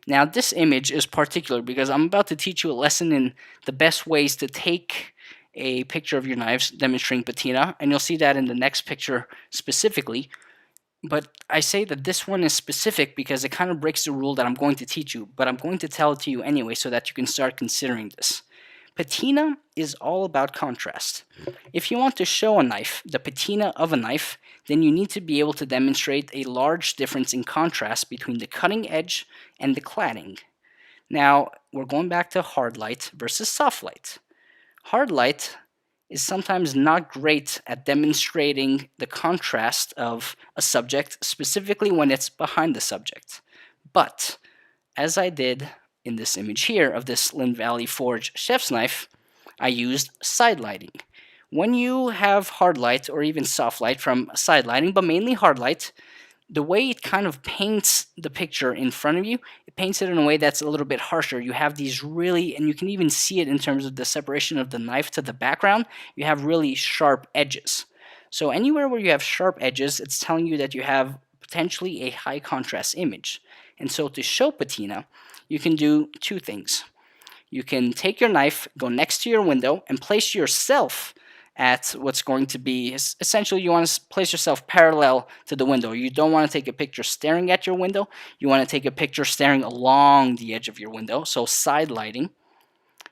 Now, this image is particular because I'm about to teach you a lesson in the best ways to take a picture of your knives demonstrating patina, and you'll see that in the next picture specifically. But I say that this one is specific because it kind of breaks the rule that I'm going to teach you, but I'm going to tell it to you anyway so that you can start considering this. Patina is all about contrast. If you want to show a knife, the patina of a knife, then you need to be able to demonstrate a large difference in contrast between the cutting edge and the cladding. Now, we're going back to hard light versus soft light. Hard light is sometimes not great at demonstrating the contrast of a subject, specifically when it's behind the subject. But, as I did in this image here of this Lynn Valley Forge chef's knife, I used side lighting. When you have hard light or even soft light from side lighting, but mainly hard light, the way it kind of paints the picture in front of you, it paints it in a way that's a little bit harsher. You have these really, and you can even see it in terms of the separation of the knife to the background, you have really sharp edges. So anywhere where you have sharp edges, it's telling you that you have potentially a high contrast image. And so to show patina, you can do two things. You can take your knife, go next to your window, and place yourself at what's going to be, essentially you want to place yourself parallel to the window. You don't want to take a picture staring at your window. You want to take a picture staring along the edge of your window, so side lighting.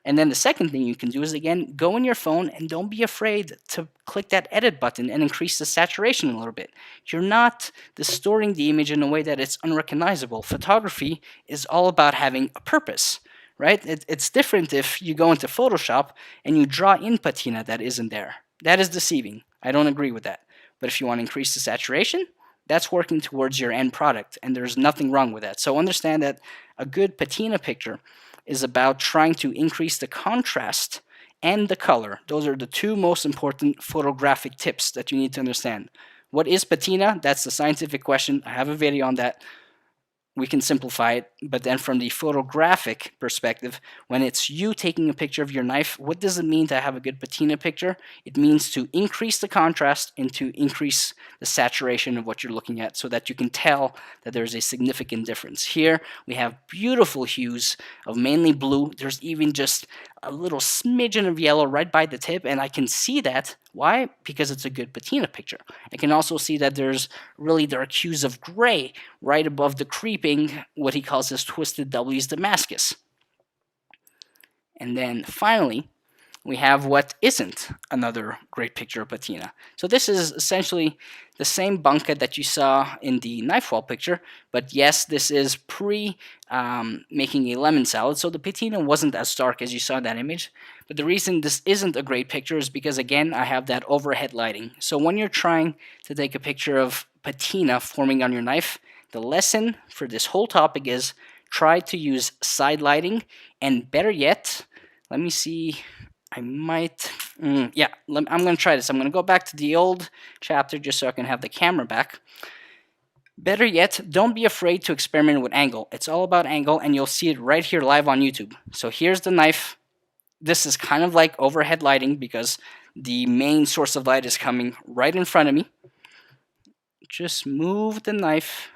And then the second thing you can do is, again, go in your phone and don't be afraid to click that edit button and increase the saturation a little bit. You're not distorting the image in a way that it's unrecognizable. Photography is all about having a purpose, right? It's different if you go into Photoshop and you draw in patina that isn't there. That is deceiving. I don't agree with that. But if you want to increase the saturation, that's working towards your end product, and there's nothing wrong with that. So understand that a good patina picture is about trying to increase the contrast and the color. Those are the two most important photographic tips that you need to understand. What is patina? That's the scientific question. I have a video on that. We can simplify it, but then from the photographic perspective, when it's you taking a picture of your knife, what does it mean to have a good patina picture? It means to increase the contrast and to increase the saturation of what you're looking at so that you can tell that there's a significant difference. Here we have beautiful hues of mainly blue. There's even just a little smidgen of yellow right by the tip, and I can see that. Why? Because it's a good patina picture. I can also see that there's really dark hues of gray right above the creeping, what he calls his twisted W's Damascus. And then finally, we have what isn't another great picture of patina. So this is essentially the same bunker that you saw in the knife wall picture, but yes, this is pre making a lemon salad, so the patina wasn't as stark as you saw in that image. But the reason this isn't a great picture is because, again, I have that overhead lighting. So when you're trying to take a picture of patina forming on your knife, the lesson for this whole topic is try to use side lighting, and better yet, let me see. I might, yeah, I'm going to try this. I'm going to go back to the old chapter just so I can have the camera back. Better yet, don't be afraid to experiment with angle. It's all about angle, and you'll see it right here live on YouTube. So here's the knife. This is kind of like overhead lighting because the main source of light is coming right in front of me. Just move the knife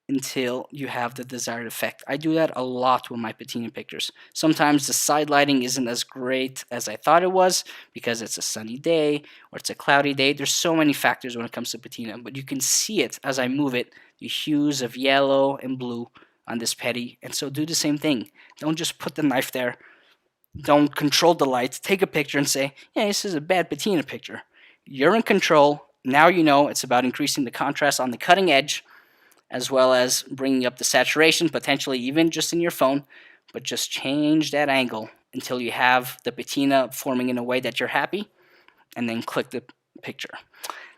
until you have the desired effect. I do that a lot with my patina pictures. Sometimes the side lighting isn't as great as I thought it was because it's a sunny day or it's a cloudy day. There's so many factors when it comes to patina, but you can see it as I move it, the hues of yellow and blue on this petty. And so do the same thing. Don't just put the knife there. Don't control the light. Take a picture and say, yeah, this is a bad patina picture. You're in control. Now you know it's about increasing the contrast on the cutting edge, as well as bringing up the saturation, potentially even just in your phone, but just change that angle until you have the patina forming in a way that you're happy, and then click the picture.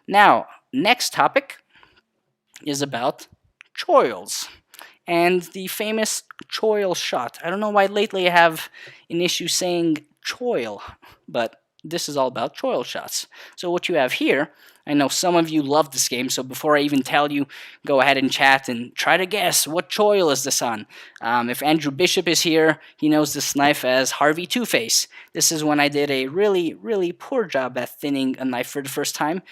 Now, next topic is about choils and the famous choil shot. I don't know why lately I have an issue saying choil, but this is all about choil shots. So what you have here, I know some of you love this game, so before I even tell you, go ahead and chat and try to guess what choil is this on. If Andrew Bishop is here, he knows this knife as Harvey Two-Face. This is when I did a really, really poor job at thinning a knife for the first time.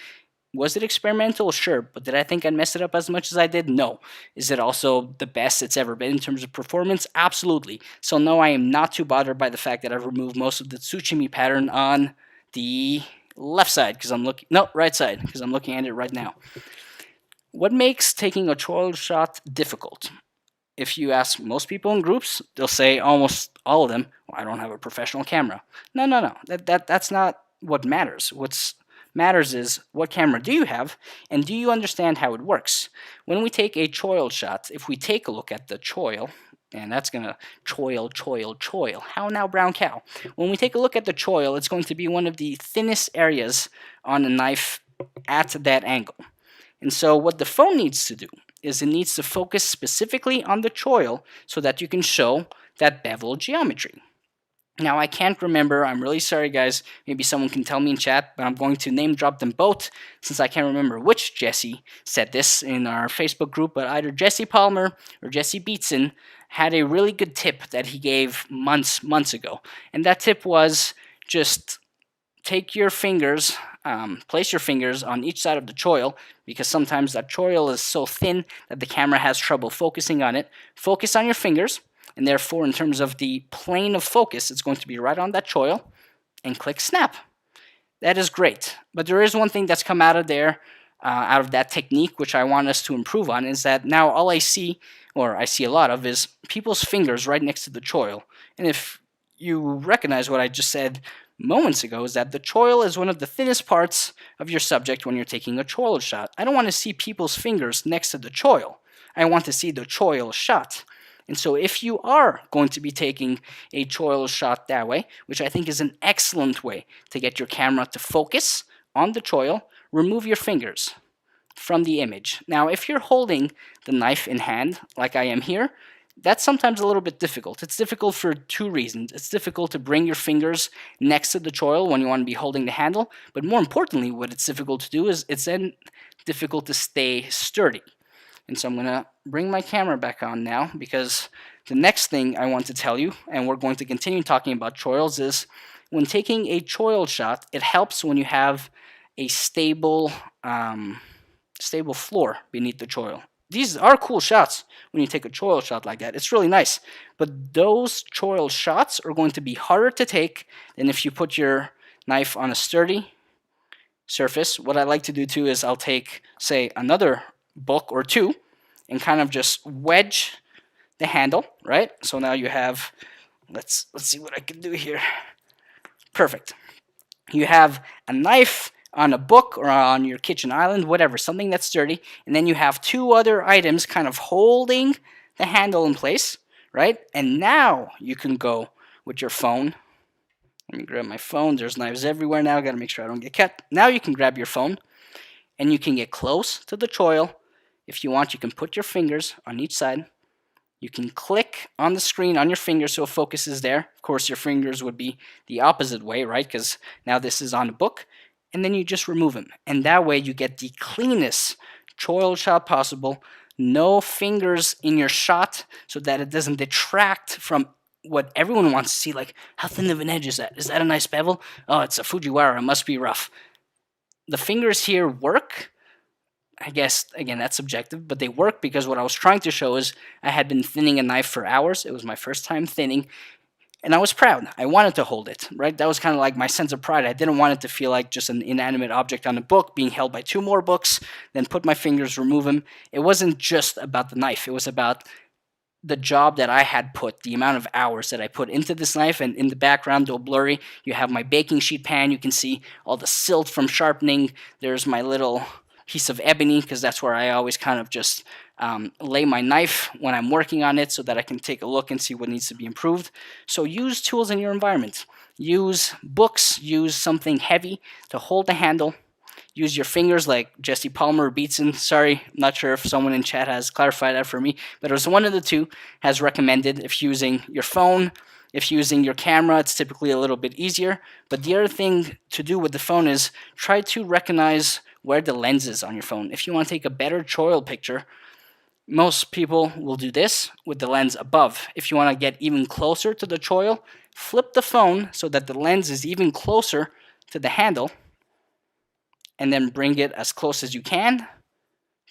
Was it experimental? Sure. But did I think I'd mess it up as much as I did? No. Is it also the best it's ever been in terms of performance? Absolutely. So no, I am not too bothered by the fact that I've removed most of the Tsuchimi pattern on the left side because I'm looking, no, right side because I'm looking at it right now. What makes taking a choil shot difficult? If you ask most people in groups, they'll say almost all of them, well, I don't have a professional camera. No. That's not what matters. What's matters is what camera do you have and do you understand how it works. When we take a choil shot, if we take a look at the choil, and that's going to choil. How now, brown cow? When we take a look at the choil, it's going to be one of the thinnest areas on a knife at that angle. And so what the phone needs to do is it needs to focus specifically on the choil so that you can show that bevel geometry. Now, I can't remember. I'm really sorry, guys. Maybe someone can tell me in chat, but I'm going to name drop them both since I can't remember which Jesse said this in our Facebook group, but either Jesse Palmer or Jesse Beatson had a really good tip that he gave months ago. And that tip was just take your fingers, place your fingers on each side of the choil, because sometimes that choil is so thin that the camera has trouble focusing on it. Focus on your fingers. And therefore, in terms of the plane of focus, it's going to be right on that choil, and click snap. That is great. But there is one thing that's come out of there, out of that technique, which I want us to improve on, is that now all I see, or I see a lot of, is people's fingers right next to the choil. And if you recognize what I just said moments ago, is that the choil is one of the thinnest parts of your subject when you're taking a choil shot. I don't want to see people's fingers next to the choil. I want to see the choil shot. And so if you are going to be taking a choil shot that way, which I think is an excellent way to get your camera to focus on the choil, remove your fingers from the image. Now, if you're holding the knife in hand, like I am here, That's sometimes a little bit difficult. It's difficult for two reasons. It's difficult to bring your fingers next to the choil when you want to be holding the handle, but more importantly, what it's difficult to do is it's then difficult to stay sturdy. And so I'm going to bring my camera back on now, because the next thing I want to tell you, and we're going to continue talking about choils, is when taking a choil shot, it helps when you have a stable floor beneath the choil. These are cool shots when you take a choil shot like that. It's really nice. But those choil shots are going to be harder to take than if you put your knife on a sturdy surface. What I like to do too is I'll take, say, another book or two and kind of just wedge the handle, right? So now you have, let's see what I can do here. Perfect. You have a knife on a book or on your kitchen island, whatever, something that's sturdy, and then you have two other items kind of holding the handle in place, right? And now you can go with your phone. Let me grab my phone. There's knives everywhere now. Got to make sure I don't get cut. Now you can grab your phone and you can get close to the choil. If you want, you can put your fingers on each side. You can click on the screen on your fingers so it focuses there. Of course, your fingers would be the opposite way, right? Because now this is on a book. And then you just remove them. And that way you get the cleanest choil shot possible. No fingers in your shot so that it doesn't detract from what everyone wants to see. Like, how thin of an edge is that? Is that a nice bevel? Oh, it's a Fujiwara. It must be rough. The fingers here work. I guess, again, that's subjective, but they work because what I was trying to show is I had been thinning a knife for hours. It was my first time thinning, and I was proud. I wanted to hold it, right? That was kind of like my sense of pride. I didn't want it to feel like just an inanimate object on a book being held by two more books, then put my fingers, remove them. It wasn't just about the knife. It was about the job that I had put, the amount of hours that I put into this knife. And in the background, though blurry, you have my baking sheet pan. You can see all the silt from sharpening. There's my little piece of ebony, because that's where I always kind of just lay my knife when I'm working on it so that I can take a look and see what needs to be improved. So use tools in your environment. Use books, use something heavy to hold the handle. Use your fingers like Jesse Palmer or Beatson. Sorry, I'm not sure if someone in chat has clarified that for me, but it was one of the two has recommended. If using your phone, if using your camera, it's typically a little bit easier. But the other thing to do with the phone is try to recognize where the lens is on your phone. If you want to take a better choil picture, most people will do this with the lens above. If you want to get even closer to the choil, flip the phone so that the lens is even closer to the handle, and then bring it as close as you can.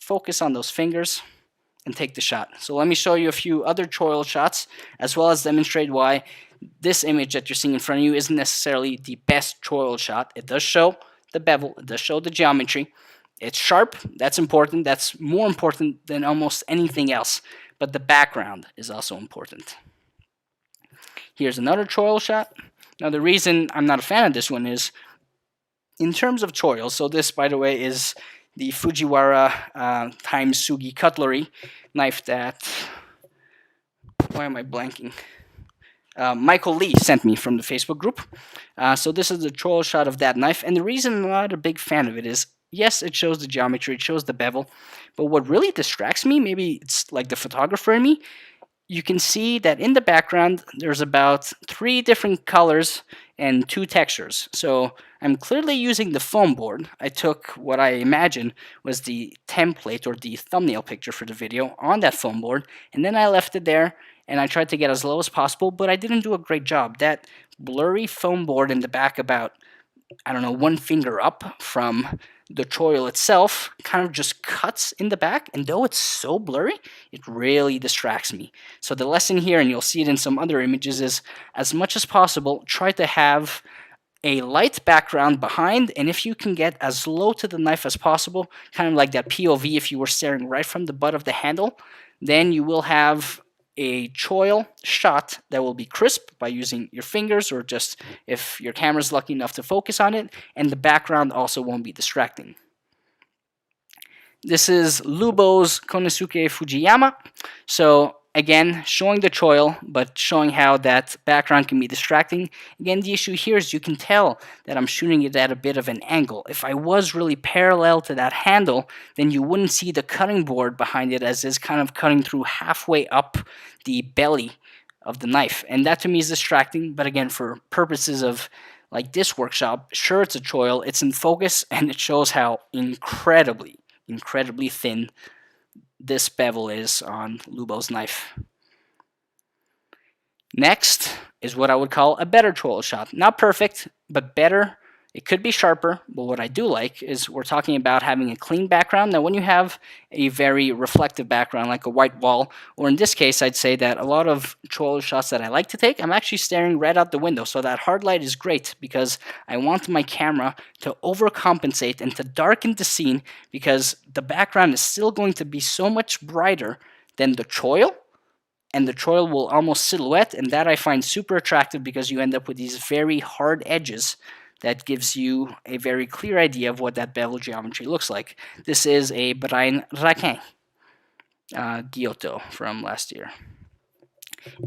Focus on those fingers and take the shot. So let me show you a few other choil shots, as well as demonstrate why this image that you're seeing in front of you isn't necessarily the best choil shot. It does show the bevel, it does show the geometry. It's sharp, that's important. That's more important than almost anything else. But the background is also important. Here's another choil shot. Now the reason I'm not a fan of this one is, in terms of choil, so this, by the way, is the Fujiwara times Sugi cutlery knife that, why am I blanking? Michael Lee sent me from the Facebook group. So this is the choil shot of that knife, and the reason I'm not a big fan of it is, yes, it shows the geometry, it shows the bevel, but what really distracts me, maybe it's like the photographer in me, you can see that in the background there's about 3 different colors and 2 textures. So I'm clearly using the foam board. I took what I imagine was the template or the thumbnail picture for the video on that foam board, and then I left it there and I tried to get as low as possible, but I didn't do a great job. That blurry foam board in the back, about, I don't know, 1 finger up from the choil itself, kind of just cuts in the back, and though it's so blurry, it really distracts me. So the lesson here, and you'll see it in some other images, is as much as possible, try to have a light background behind, and if you can get as low to the knife as possible, kind of like that POV if you were staring right from the butt of the handle, then you will have a choil shot that will be crisp by using your fingers, or just if your camera's lucky enough to focus on it, and the background also won't be distracting. This is Lubo's Konosuke Fujiyama. So Again, showing the choil, but showing how that background can be distracting. Again, the issue here is you can tell that I'm shooting it at a bit of an angle. If I was really parallel to that handle, then you wouldn't see the cutting board behind it, as it's kind of cutting through halfway up the belly of the knife. And that to me is distracting, but again, for purposes of like this workshop, sure, it's a choil, it's in focus, and it shows how incredibly, incredibly thin this bevel is on Lubo's knife. Next is what I would call a better choil shot. Not perfect, but better. It could be sharper, but what I do like is we're talking about having a clean background. Now, when you have a very reflective background, like a white wall, or in this case, I'd say that a lot of choil shots that I like to take, I'm actually staring right out the window. So that hard light is great because I want my camera to overcompensate and to darken the scene, because the background is still going to be so much brighter than the choil, and the choil will almost silhouette, and that I find super attractive because you end up with these very hard edges that gives you a very clear idea of what that bevel geometry looks like. This is a Brian Raquin Giotto from last year.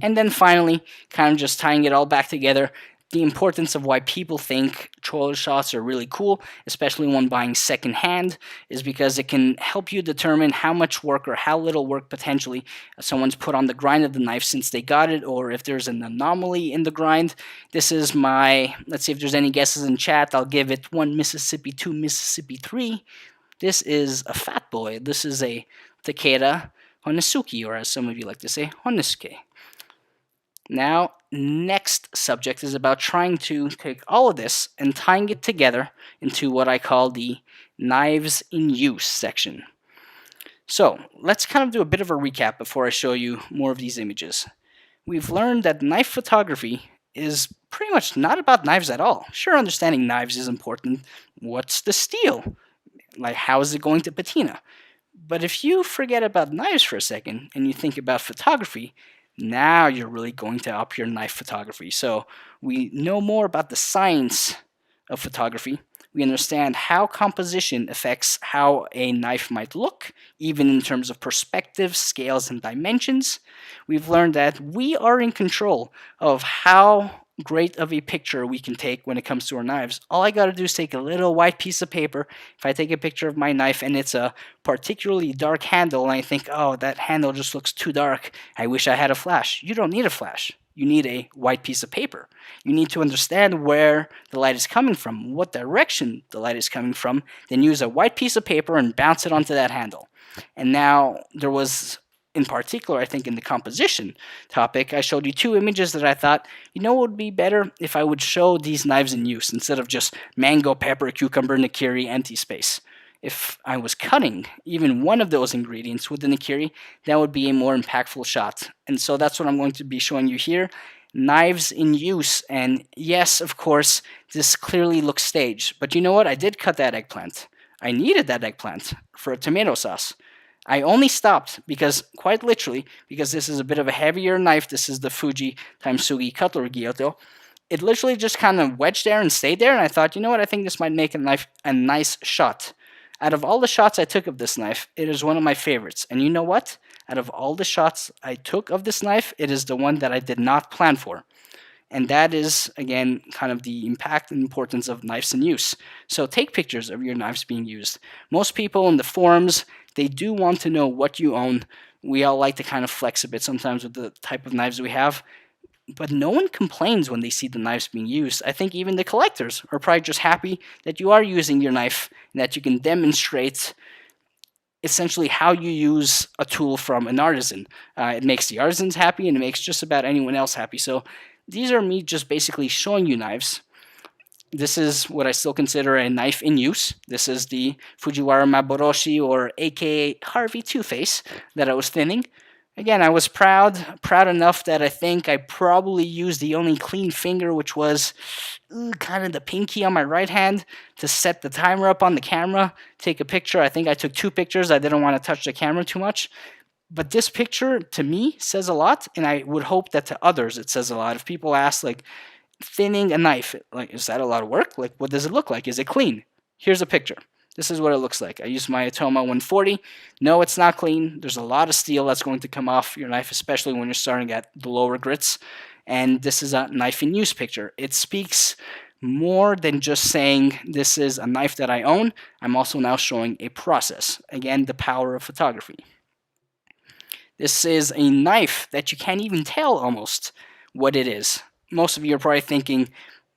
And then finally, kind of just tying it all back together, the importance of why people think choil shots are really cool, especially when buying secondhand, is because it can help you determine how much work or how little work potentially someone's put on the grind of the knife since they got it, or if there's an anomaly in the grind. This is my, let's see if there's any guesses in chat. I'll give it 1 Mississippi, 2 Mississippi 3. This is a fat boy. This is a Takeda Honesuke, or as some of you like to say, Honesuke. Now, next subject is about trying to take all of this and tying it together into what I call the knives in use section. So, let's kind of do a bit of a recap before I show you more of these images. We've learned that knife photography is pretty much not about knives at all. Sure, understanding knives is important. What's the steel? Like, how is it going to patina? But if you forget about knives for a second and you think about photography, now you're really going to up your knife photography. So we know more about the science of photography. We understand how composition affects how a knife might look, even in terms of perspective, scales, and dimensions. We've learned that we are in control of how great of a picture we can take when it comes to our knives. All I gotta do is take a little white piece of paper. If I take a picture of my knife and it's a particularly dark handle and I think, oh, that handle just looks too dark, I wish I had a flash. You don't need a flash. You need a white piece of paper. You need to understand where the light is coming from, what direction the light is coming from, then use a white piece of paper and bounce it onto that handle. And now there was, in particular, I think in the composition topic, I showed you 2 images that I thought, you know what would be better if I would show these knives in use instead of just mango, pepper, cucumber, nigiri, empty space. If I was cutting even one of those ingredients with the nigiri, that would be a more impactful shot. And so that's what I'm going to be showing you here. Knives in use. And yes, of course, this clearly looks staged. But you know what? I did cut that eggplant. I needed that eggplant for a tomato sauce. I only stopped because, quite literally, because this is a bit of a heavier knife. This is the Fuji Taimsugi Cutlery Giotto. It literally just kind of wedged there and stayed there, and I thought, you know what, I think this might make a nice shot. Out of all the shots I took of this knife, it is one of my favorites. And you know what? Out of all the shots I took of this knife, it is the one that I did not plan for. And that is, again, kind of the impact and importance of knives in use. So take pictures of your knives being used. Most people in the forums, they do want to know what you own. We all like to kind of flex a bit sometimes with the type of knives we have. But no one complains when they see the knives being used. I think even the collectors are probably just happy that you are using your knife and that you can demonstrate essentially how you use a tool from an artisan. It makes the artisans happy and it makes just about anyone else happy. So these are me just basically showing you knives. This is what I still consider a knife in use. This is the Fujiwara Maboroshi, or aka Harvey Two-Face, that I was thinning. Again, I was proud enough that I think I probably used the only clean finger, which was kind of the pinky on my right hand, to set the timer up on the camera, take a picture. I think I took 2 pictures. I didn't want to touch the camera too much. But this picture, to me, says a lot, and I would hope that to others it says a lot. If people ask, like, thinning a knife, like, is that a lot of work? Like, what does it look like? Is it clean? Here's a picture. This is what it looks like. I use my Atoma 140. No, it's not clean. There's a lot of steel that's going to come off your knife, especially when you're starting at the lower grits. And this is a knife in use picture. It speaks more than just saying this is a knife that I own. I'm also now showing a process. Again, the power of photography. This is a knife that you can't even tell almost what it is. Most of you are probably thinking,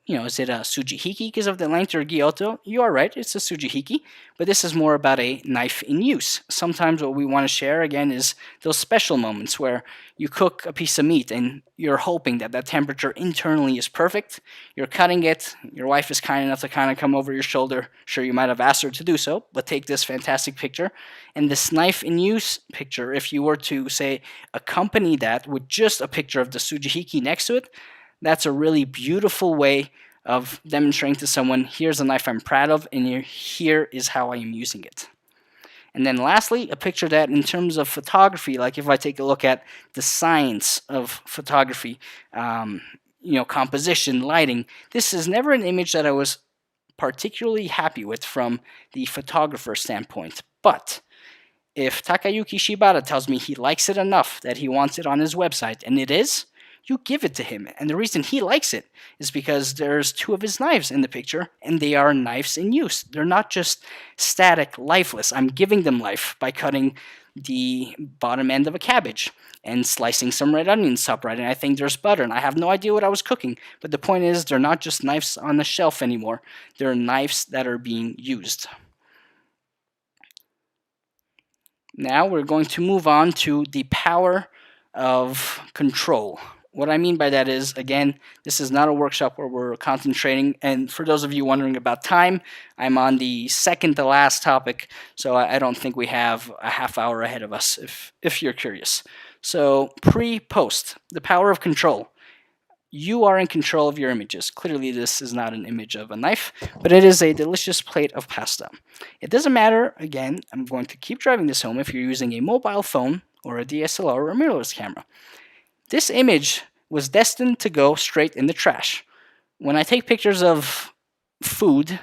is it a Sujihiki because of the length or Gyuto? You are right, it's a Sujihiki, but this is more about a knife in use. Sometimes what we want to share, again, is those special moments where you cook a piece of meat and you're hoping that that temperature internally is perfect. You're cutting it, your wife is kind enough to kind of come over your shoulder. Sure, you might have asked her to do so, but take this fantastic picture. And this knife in use picture, if you were to, say, accompany that with just a picture of the Sujihiki next to it, that's a really beautiful way of demonstrating to someone, here's a knife I'm proud of, and here is how I am using it. And then lastly, a picture that in terms of photography, like if I take a look at the science of photography, composition, lighting, this is never an image that I was particularly happy with from the photographer standpoint. But if Takayuki Shibata tells me he likes it enough that he wants it on his website, and it is, you give it to him. And the reason he likes it is because there's two of his knives in the picture, and they are knives in use. They're not just static, lifeless. I'm giving them life by cutting the bottom end of a cabbage and slicing some red onions upright, and I think there's butter, and I have no idea what I was cooking. But the point is, they're not just knives on the shelf anymore. They're knives that are being used. Now we're going to move on to the power of control. What I mean by that is, again, this is not a workshop where we're concentrating. And for those of you wondering about time, I'm on the second to last topic, so I don't think we have a half hour ahead of us, if you're curious. So pre-post, the power of control. You are in control of your images. Clearly, this is not an image of a knife, but it is a delicious plate of pasta. It doesn't matter, again, I'm going to keep driving this home if you're using a mobile phone or a DSLR or a mirrorless camera. This image was destined to go straight in the trash. When I take pictures of food,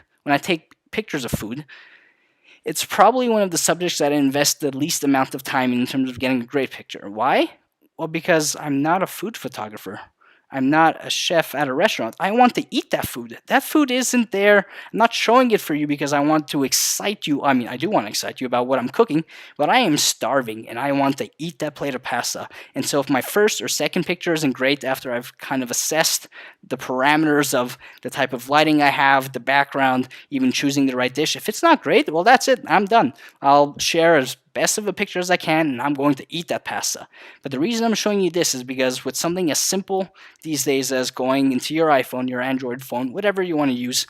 it's probably one of the subjects that I invest the least amount of time in terms of getting a great picture. Why? Well, because I'm not a food photographer. I'm not a chef at a restaurant. I want to eat that food. That food isn't there. I'm not showing it for you because I want to excite you. I mean, I do want to excite you about what I'm cooking, but I am starving and I want to eat that plate of pasta. And so if my first or second picture isn't great after I've kind of assessed the parameters of the type of lighting I have, the background, even choosing the right dish, if it's not great, well, that's it. I'm done. I'll share as best of a picture as I can, and I'm going to eat that pasta. But the reason I'm showing you this is because with something as simple these days as going into your iPhone, your Android phone, whatever you want to use,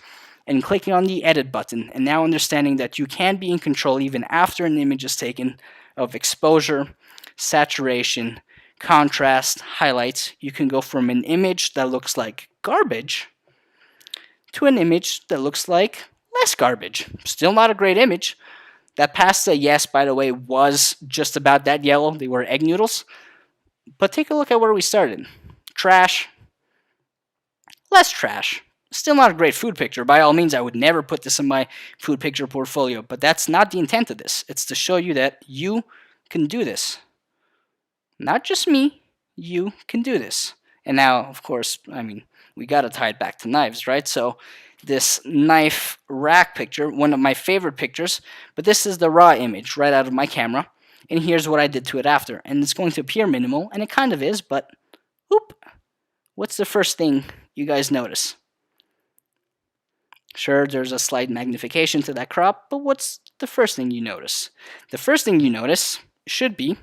and clicking on the edit button, and now understanding that you can be in control even after an image is taken of exposure, saturation, contrast, highlights, you can go from an image that looks like garbage to an image that looks like less garbage. Still not a great image. That pasta, yes, by the way, was just about that yellow. They were egg noodles. But take a look at where we started. Trash. Less trash. Still not a great food picture. By all means, I would never put this in my food picture portfolio. But that's not the intent of this. It's to show you that you can do this. Not just me. You can do this. And now, of course, we got to tie it back to knives, right? So this knife rack picture, one of my favorite pictures, but this is the raw image right out of my camera, and here's what I did to it after. And it's going to appear minimal, and it kind of is, but whoop, what's the first thing you guys notice? Sure, there's a slight magnification to that crop, but what's the first thing you notice? The first thing you notice should be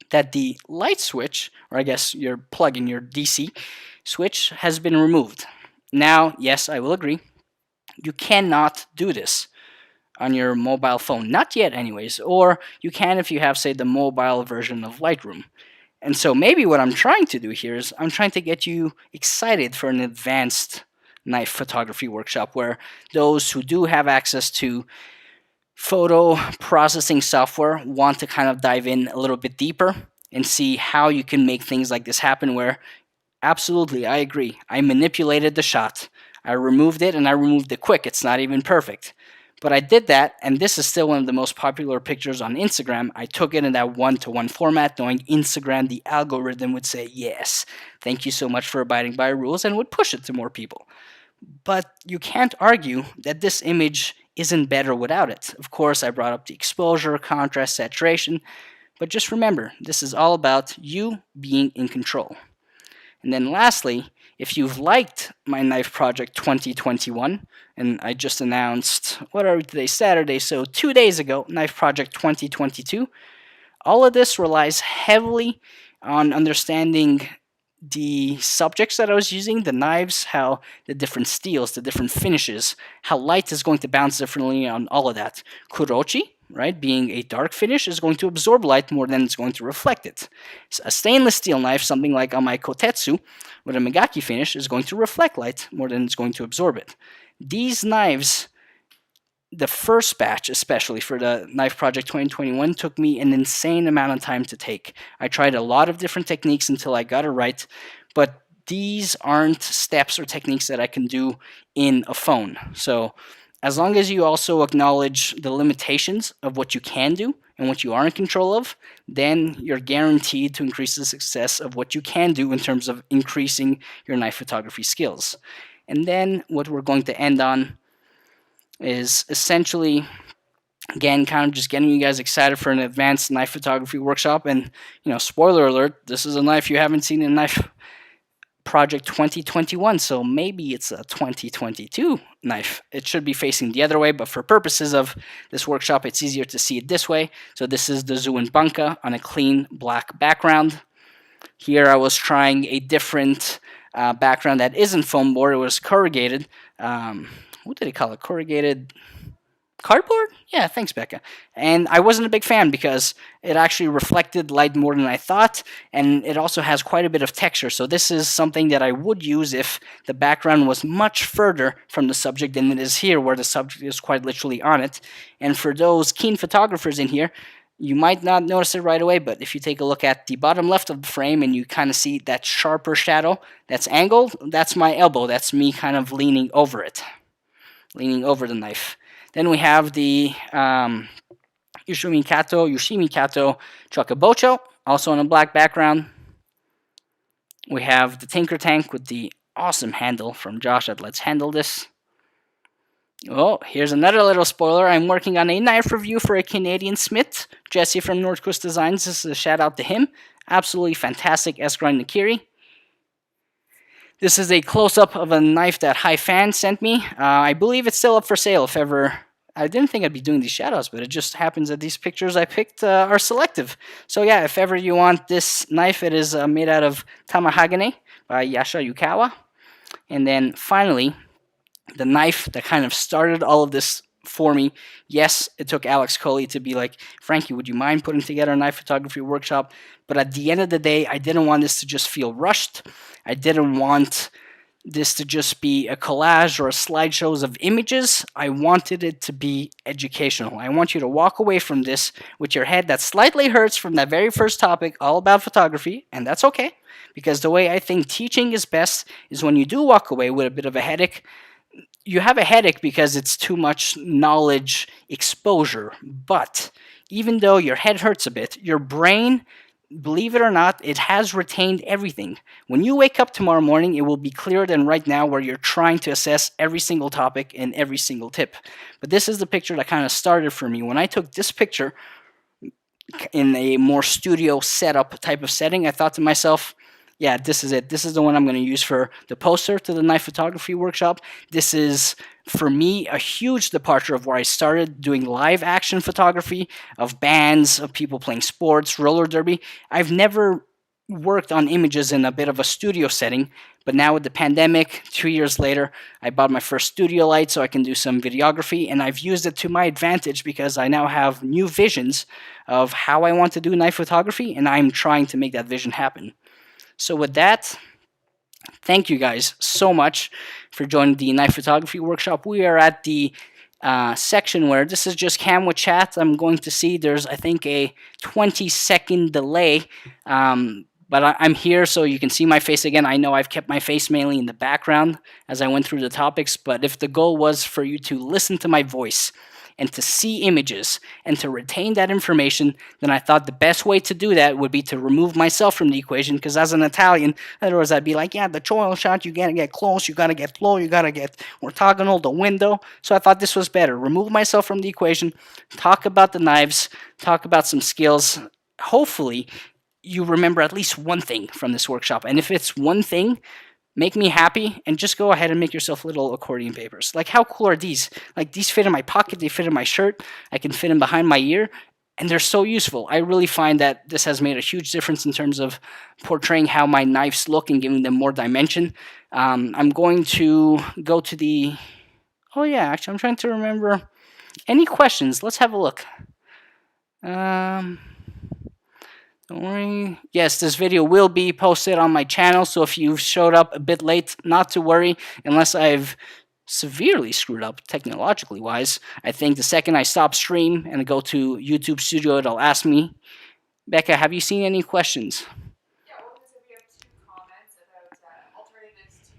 that the light switch, or I guess your plug in your DC switch, has been removed. Now, yes, I will agree, you cannot do this on your mobile phone. Not yet, anyways. Or you can if you have, say, the mobile version of Lightroom. And so maybe what I'm trying to do here is I'm trying to get you excited for an advanced knife photography workshop where those who do have access to photo processing software want to kind of dive in a little bit deeper and see how you can make things like this happen where absolutely, I agree. I manipulated the shot. I removed it, and I removed it quick. It's not even perfect. But I did that, and this is still one of the most popular pictures on Instagram. I took it in that one-to-one format, knowing Instagram, the algorithm would say, yes, thank you so much for abiding by rules, and would push it to more people. But you can't argue that this image isn't better without it. Of course, I brought up the exposure, contrast, saturation, but just remember, this is all about you being in control. And then lastly, if you've liked my knife project 2021, and I just announced, what are we today, Saturday, so 2 days ago, knife project 2022, all of this relies heavily on understanding the subjects that I was using, the knives, how the different steels, the different finishes, how light is going to bounce differently on all of that. Kurochi, right, being a dark finish, is going to absorb light more than it's going to reflect it. A stainless steel knife, something like on my Kotetsu, with a Megaki finish, is going to reflect light more than it's going to absorb it. These knives, the first batch, especially for the Knife Project 2021, took me an insane amount of time to take. I tried a lot of different techniques until I got it right, but these aren't steps or techniques that I can do in a phone. So as long as you also acknowledge the limitations of what you can do and what you are in control of, then you're guaranteed to increase the success of what you can do in terms of increasing your knife photography skills. And then what we're going to end on is essentially, again, kind of just getting you guys excited for an advanced knife photography workshop. And, spoiler alert, this is a knife you haven't seen in Knife Project 2021, so maybe it's a 2022 knife. It should be facing the other way, but for purposes of this workshop, it's easier to see it this way. So this is the Zuin Banka on a clean black background. Here I was trying a different background that isn't foam board. It was corrugated. What did he call it? Corrugated cardboard? Yeah, thanks, Becca. And I wasn't a big fan because it actually reflected light more than I thought, and it also has quite a bit of texture. So this is something that I would use if the background was much further from the subject than it is here, where the subject is quite literally on it. And for those keen photographers in here, you might not notice it right away, but if you take a look at the bottom left of the frame and you kind of see that sharper shadow that's angled, that's my elbow. That's me kind of leaning over it, leaning over the knife. Then we have the Yoshimi Kato Chokabocho, also on a black background. We have the Tinker Tank with the awesome handle from Josh at Let's Handle This. Oh, here's another little spoiler. I'm working on a knife review for a Canadian smith, Jesse from Nordquist Designs. This is a shout out to him. Absolutely fantastic S-grind Nakiri. This is a close-up of a knife that High Fan sent me. I believe it's still up for sale if ever... I didn't think I'd be doing these shoutouts, but it just happens that these pictures I picked are selective. So yeah, if ever you want this knife, it is made out of Tamahagane by Yasha Yukawa. And then finally, the knife that kind of started all of this for me. Yes, it took Alex Coley to be like, Frankie, would you mind putting together a knife photography workshop? But at the end of the day, I didn't want this to just feel rushed. I didn't want this to just be a collage or a slideshows of images. I wanted it to be educational. I want you to walk away from this with your head that slightly hurts from that very first topic, all about photography, and that's okay, because the way I think teaching is best is when you do walk away with a bit of a headache. You have a headache because it's too much knowledge exposure, but even though your head hurts a bit, your brain, believe it or not, it has retained everything. When you wake up tomorrow morning, it will be clearer than right now, where you're trying to assess every single topic and every single tip. But this is the picture that kind of started for me. When I took this picture in a more studio setup type of setting, I thought to myself, yeah, this is it. This is the one I'm going to use for the poster to the knife photography workshop. This is, for me, a huge departure of where I started doing live action photography, of bands, of people playing sports, roller derby. I've never worked on images in a bit of a studio setting, but now with the pandemic, 2 years later, I bought my first studio light so I can do some videography, and I've used it to my advantage because I now have new visions of how I want to do knife photography, and I'm trying to make that vision happen. So with that, thank you guys so much for joining the knife photography workshop. We are at the section where this is just camera chat. I'm going to see there's, I think, a 20-second delay But I'm here so you can see my face again. I know I've kept my face mainly in the background as I went through the topics, but if the goal was for you to listen to my voice and to see images and to retain that information, then I thought the best way to do that would be to remove myself from the equation, because as an Italian, otherwise I'd be like, yeah, the Choil shot, you gotta get close, you gotta get low, you gotta get orthogonal, the window. So I thought this was better. Remove myself from the equation, talk about the knives, talk about some skills. Hopefully, you remember at least one thing from this workshop. And if it's one thing, make me happy and just go ahead and make yourself little accordion papers. Like, how cool are these? Like, these fit in my pocket, they fit in my shirt, I can fit them behind my ear, and they're so useful. I really find that this has made a huge difference in terms of portraying how my knives look and giving them more dimension. I'm going to go to the... Oh yeah, actually, I'm trying to remember. Any questions? Let's have a look. Don't worry. Yes, this video will be posted on my channel, so if you showed up a bit late, not to worry, unless I've severely screwed up technologically wise. I think the second I stop stream and go to YouTube Studio, it'll ask me. Becca, have you seen any questions? Yeah, well, we have two comments about alternatives to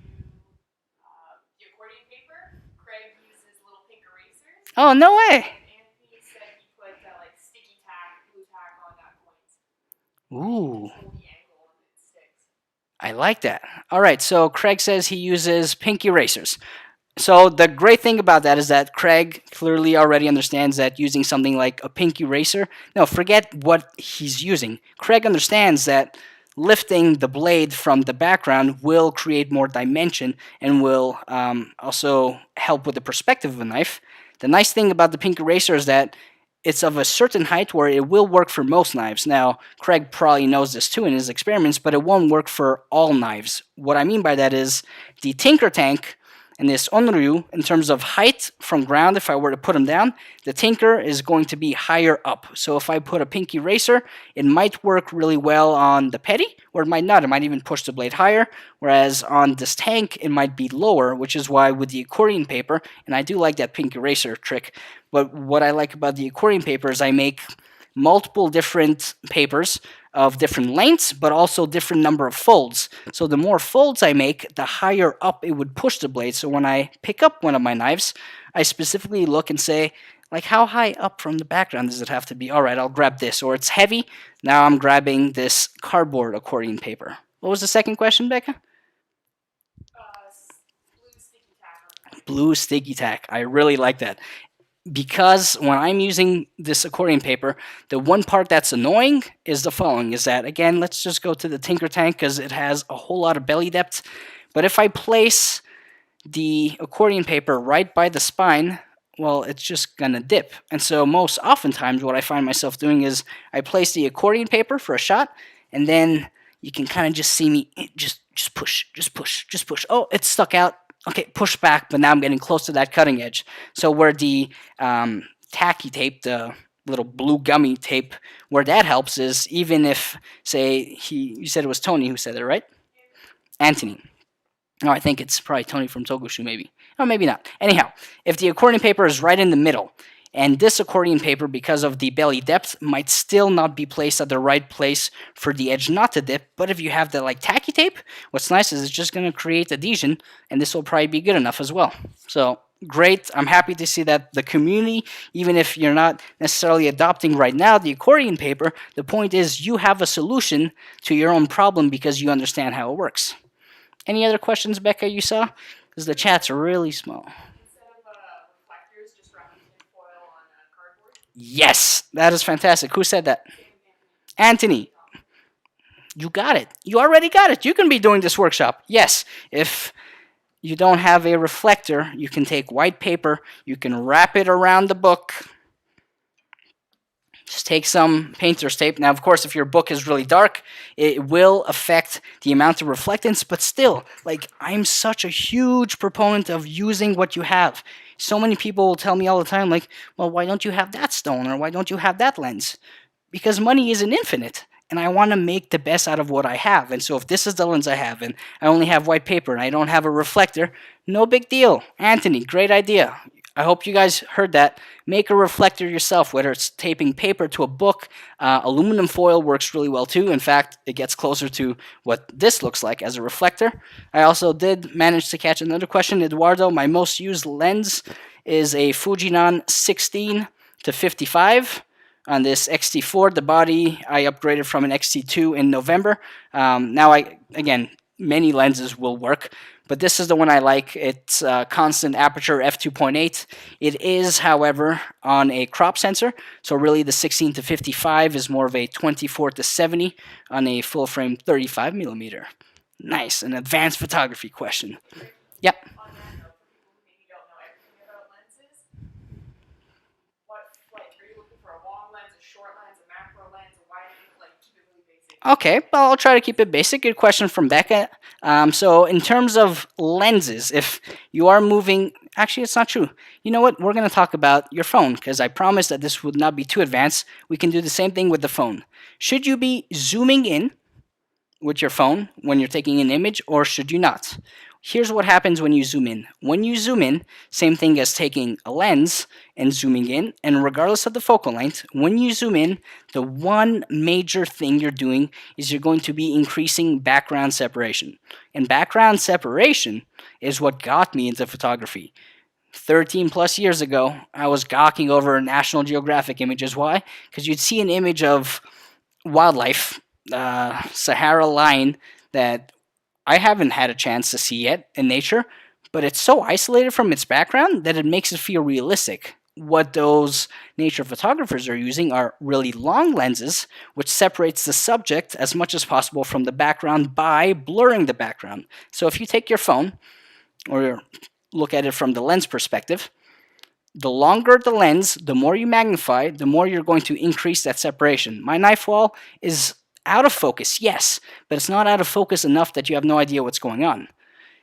the accordion paper. Craig uses little pink erasers. Oh, no way! Anthony said he put like sticky tack, glue tack on coins. Ooh. Hold the angle and it sticks. I like that. All right, so Craig says he uses pink erasers. So the great thing about that is that Craig clearly already understands that using something like a pink eraser, no, forget what he's using. Craig understands that lifting the blade from the background will create more dimension and will also help with the perspective of a knife. The nice thing about the pink eraser is that it's of a certain height where it will work for most knives. Now, Craig probably knows this too in his experiments, but it won't work for all knives. What I mean by that is the Tinker Tank and this Onryu, in terms of height from ground, if I were to put them down, the Tinker is going to be higher up. So if I put a pink eraser, it might work really well on the petty, or it might not. It might even push the blade higher, whereas on this tank, it might be lower, which is why with the accordion paper, and I do like that pink eraser trick, but what I like about the accordion paper is I make multiple different papers of different lengths, but also different number of folds. So the more folds I make, the higher up it would push the blade. So when I pick up one of my knives, I specifically look and say, like, how high up from the background does it have to be? All right, I'll grab this. Or it's heavy. Now I'm grabbing this cardboard accordion paper. What was the second question, Becca? Blue sticky tack. Blue sticky tack. I really like that. Because when I'm using this accordion paper, the one part that's annoying is the following, is that, again, let's just go to the Tinker Tank because it has a whole lot of belly depth. But if I place the accordion paper right by the spine, well, it's just going to dip. And so most oftentimes what I find myself doing is I place the accordion paper for a shot, and then you can kind of just see me just push, just push, just push. Oh, it's stuck out. Okay, push back, but now I'm getting close to that cutting edge. So where the tacky tape, the little blue gummy tape, where that helps is even if, say, you said it was Tony who said it, right? Anthony. No, I think it's probably Tony from Togushu, maybe. Or maybe not. Anyhow, if the accordion paper is right in the middle, and this accordion paper, because of the belly depth, might still not be placed at the right place for the edge not to dip. But if you have the tacky tape, what's nice is it's just going to create adhesion, and this will probably be good enough as well. So great. I'm happy to see that the community, even if you're not necessarily adopting right now the accordion paper, the point is you have a solution to your own problem because you understand how it works. Any other questions, Becca, you saw? Because the chat's really small. Yes, that is fantastic. Who said that? Anthony. You got it. You already got it. You can be doing this workshop. Yes, if you don't have a reflector, you can take white paper, you can wrap it around the book. Just take some painter's tape. Now, of course, if your book is really dark, it will affect the amount of reflectance, but still, I'm such a huge proponent of using what you have. So many people will tell me all the time, well, why don't you have that stone, or why don't you have that lens? Because money isn't infinite, and I want to make the best out of what I have. And so if this is the lens I have, and I only have white paper, and I don't have a reflector, no big deal. Anthony, great idea. I hope you guys heard that. Make a reflector yourself, whether it's taping paper to a book. Aluminum foil works really well too. In fact, it gets closer to what this looks like as a reflector. I also did manage to catch another question. Eduardo, my most used lens is a Fujinon 16 to 55 on this XT4. The body I upgraded from an XT2 in November. Now again, many lenses will work, but this is the one I like. It's constant aperture f2.8. It is, however, on a crop sensor, so really the 16 to 55 is more of a 24 to 70 on a full frame 35 millimeter. Nice, an advanced photography question. Yep. On that note, for people who maybe don't know everything about lenses, what are you looking for? A long lens, a short lens, a macro lens, a wide angle? Like, keep it really basic. Okay, well, I'll try to keep it basic. Good question from Becca. So, in terms of lenses, if you are moving, actually, it's not true. You know what? We're going to talk about your phone because I promised that this would not be too advanced. We can do the same thing with the phone. Should you be zooming in with your phone when you're taking an image, or should you not? Here's what happens when you zoom in. When you zoom in, same thing as taking a lens and zooming in, and regardless of the focal length, when you zoom in, the one major thing you're doing is you're going to be increasing background separation. And background separation is what got me into photography. 13 plus years ago, I was gawking over National Geographic images. Why? Because you'd see an image of wildlife, Sahara lion, that I haven't had a chance to see yet in nature, but it's so isolated from its background that it makes it feel realistic. What those nature photographers are using are really long lenses, which separates the subject as much as possible from the background by blurring the background. So if you take your phone or look at it from the lens perspective, the longer the lens, the more you magnify, the more you're going to increase that separation. My knife wall is out of focus, yes, but it's not out of focus enough that you have no idea what's going on.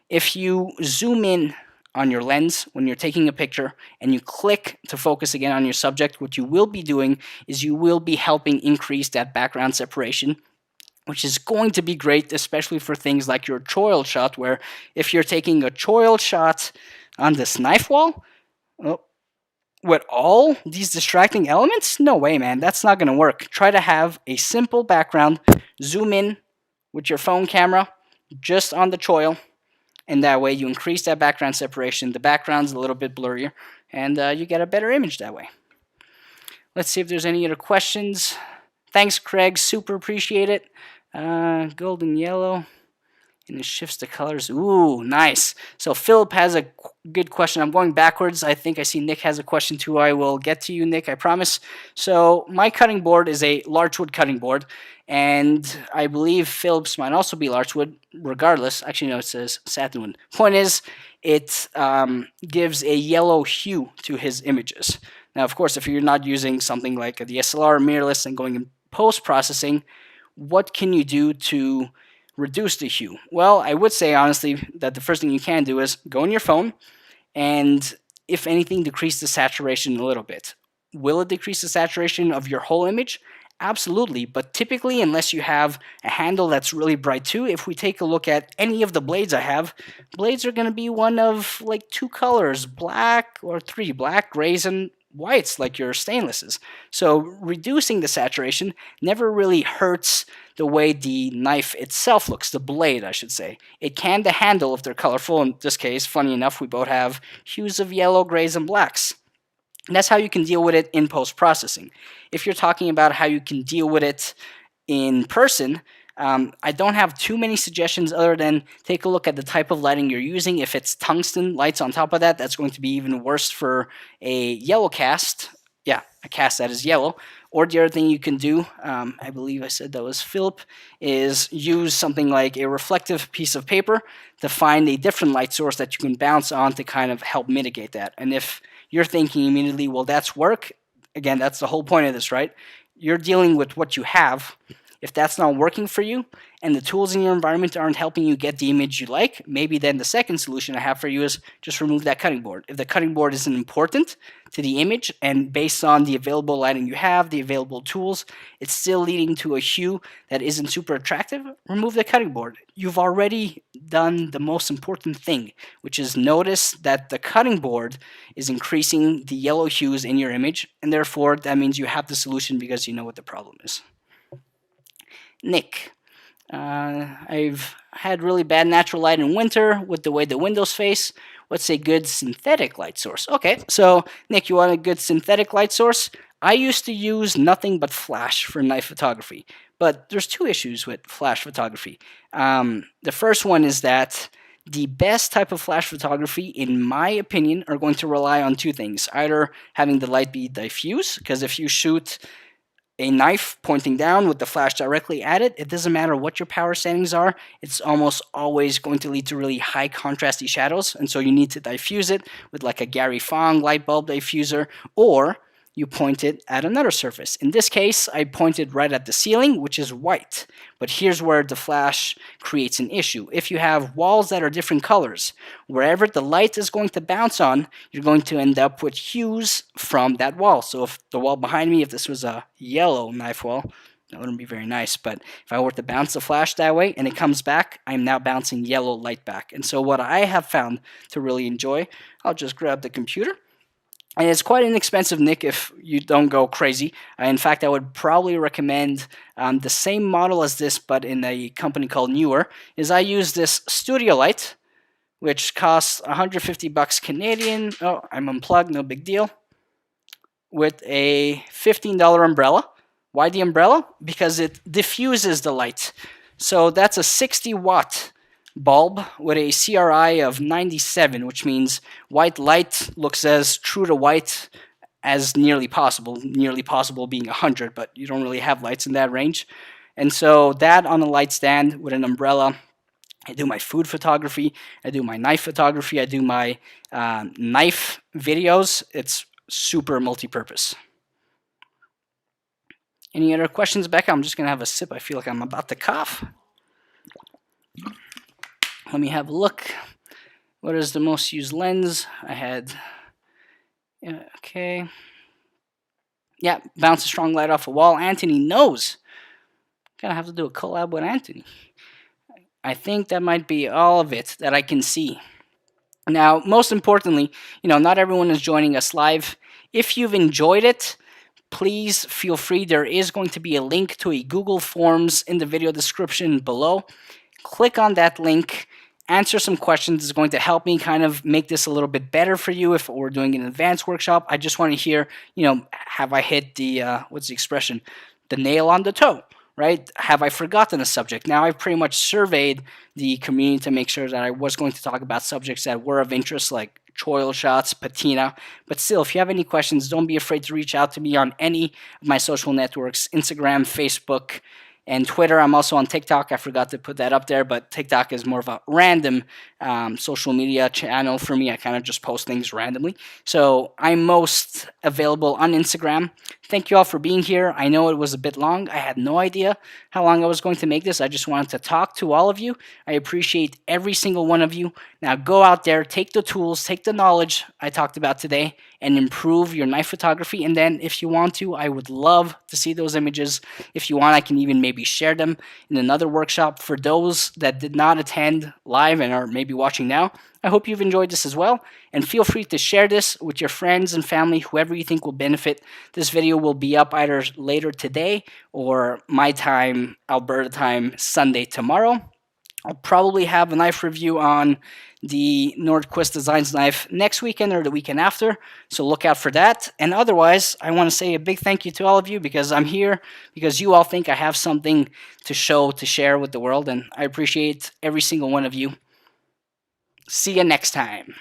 If you zoom in on your lens when you're taking a picture and you click to focus again on your subject, what you will be doing is you will be helping increase that background separation, which is going to be great, especially for things like your Choil shot, where if you're taking a Choil shot on this knife wall, well, with all these distracting elements? No way, man. That's not going to work. Try to have a simple background. Zoom in with your phone camera just on the choil, and that way you increase that background separation. The background's a little bit blurrier, and you get a better image that way. Let's see if there's any other questions. Thanks, Craig. Super appreciate it. Golden yellow. And it shifts the colors. Ooh, nice. So Philip has a good question. I'm going backwards. I think I see Nick has a question too. I will get to you, Nick, I promise. So my cutting board is a larchwood cutting board, and I believe Philip's might also be larchwood, regardless. Actually, no, it says satinwood. Point is, it gives a yellow hue to his images. Now, of course, if you're not using something like a DSLR mirrorless and going in post-processing, what can you do to reduce the hue? Well, I would say honestly that the first thing you can do is go on your phone and, if anything, decrease the saturation a little bit. Will it decrease the saturation of your whole image? Absolutely, but typically, unless you have a handle that's really bright too, if we take a look at any of the blades I have, blades are going to be one of like two colors, black or three, black, grays, and whites like your stainlesses. So reducing the saturation never really hurts the way the knife itself looks, the blade, I should say. It can the handle if they're colorful. In this case, funny enough, we both have hues of yellow, grays, and blacks. And that's how you can deal with it in post-processing. If you're talking about how you can deal with it in person, I don't have too many suggestions other than take a look at the type of lighting you're using. If it's tungsten lights on top of that, that's going to be even worse for a yellow cast. Yeah, a cast that is yellow. Or the other thing you can do, I believe I said that was Philip, is use something like a reflective piece of paper to find a different light source that you can bounce on to kind of help mitigate that. And if you're thinking immediately, well, that's work, again, that's the whole point of this, right? You're dealing with what you have. If that's not working for you and the tools in your environment aren't helping you get the image you like, maybe then the second solution I have for you is just remove that cutting board. If the cutting board isn't important to the image and based on the available lighting you have, the available tools, it's still leading to a hue that isn't super attractive, remove the cutting board. You've already done the most important thing, which is notice that the cutting board is increasing the yellow hues in your image, and therefore that means you have the solution because you know what the problem is. Nick, I've had really bad natural light in winter with the way the windows face. What's a good synthetic light source? Okay, so Nick, you want a good synthetic light source? I used to use nothing but flash for night photography, but there's two issues with flash photography. The first one is that the best type of flash photography, in my opinion, are going to rely on two things. Either having the light be diffuse, because if you shoot a knife pointing down with the flash directly at it, it doesn't matter what your power settings are, it's almost always going to lead to really high contrasty shadows, and so you need to diffuse it with like a Gary Fong light bulb diffuser, or you point it at another surface. In this case, I pointed right at the ceiling, which is white. But here's where the flash creates an issue. If you have walls that are different colors, wherever the light is going to bounce on, you're going to end up with hues from that wall. So if the wall behind me, if this was a yellow knife wall, that wouldn't be very nice. But if I were to bounce the flash that way and it comes back, I'm now bouncing yellow light back. And so what I have found to really enjoy, I'll just grab the computer. And it's quite inexpensive, Nick, if you don't go crazy. In fact, I would probably recommend the same model as this, but in a company called Newer, is I use this studio light, which costs 150 bucks Canadian. Oh, I'm unplugged, no big deal. With a $15 umbrella. Why the umbrella? Because it diffuses the light. So that's a 60 watt bulb with a CRI of 97, which means white light looks as true to white as nearly possible being 100, but you don't really have lights in that range. And so that on a light stand with an umbrella, I do my food photography, I do my knife photography, I do my knife videos. It's super multi-purpose. Any other questions, Becca? I'm just going to have a sip. I feel like I'm about to cough. Let me have a look. What is the most used lens? I had, okay. Yeah, bounce a strong light off a wall. Anthony knows. Gonna have to do a collab with Anthony. I think that might be all of it that I can see. Now, most importantly, not everyone is joining us live. If you've enjoyed it, please feel free. There is going to be a link to a Google Forms in the video description below. Click on that link, answer some questions. It's going to help me kind of make this a little bit better for you if we're doing an advanced workshop. I just want to hear, have I hit the, what's the expression? The nail on the toe, right? Have I forgotten a subject? Now I've pretty much surveyed the community to make sure that I was going to talk about subjects that were of interest, like Choil shots, Patina. But still, if you have any questions, don't be afraid to reach out to me on any of my social networks, Instagram, Facebook, and Twitter. I'm also on TikTok. I forgot to put that up there, but TikTok is more of a random social media channel for me. I kind of just post things randomly. So I'm most available on Instagram. Thank you all for being here. I know it was a bit long. I had no idea how long I was going to make this. I just wanted to talk to all of you. I appreciate every single one of you. Now go out there, take the tools, take the knowledge I talked about today, and improve your knife photography. And then if you want to, I would love to see those images. If you want, I can even maybe share them in another workshop. For those that did not attend live and are maybe watching now, I hope you've enjoyed this as well, and feel free to share this with your friends and family, whoever you think will benefit. This video will be up either later today or my time, Alberta time, Sunday tomorrow. I'll probably have a knife review on the Nordquist Designs knife next weekend or the weekend after, so look out for that. And otherwise, I want to say a big thank you to all of you, because I'm here because you all think I have something to show, to share with the world, and I appreciate every single one of you. See you next time.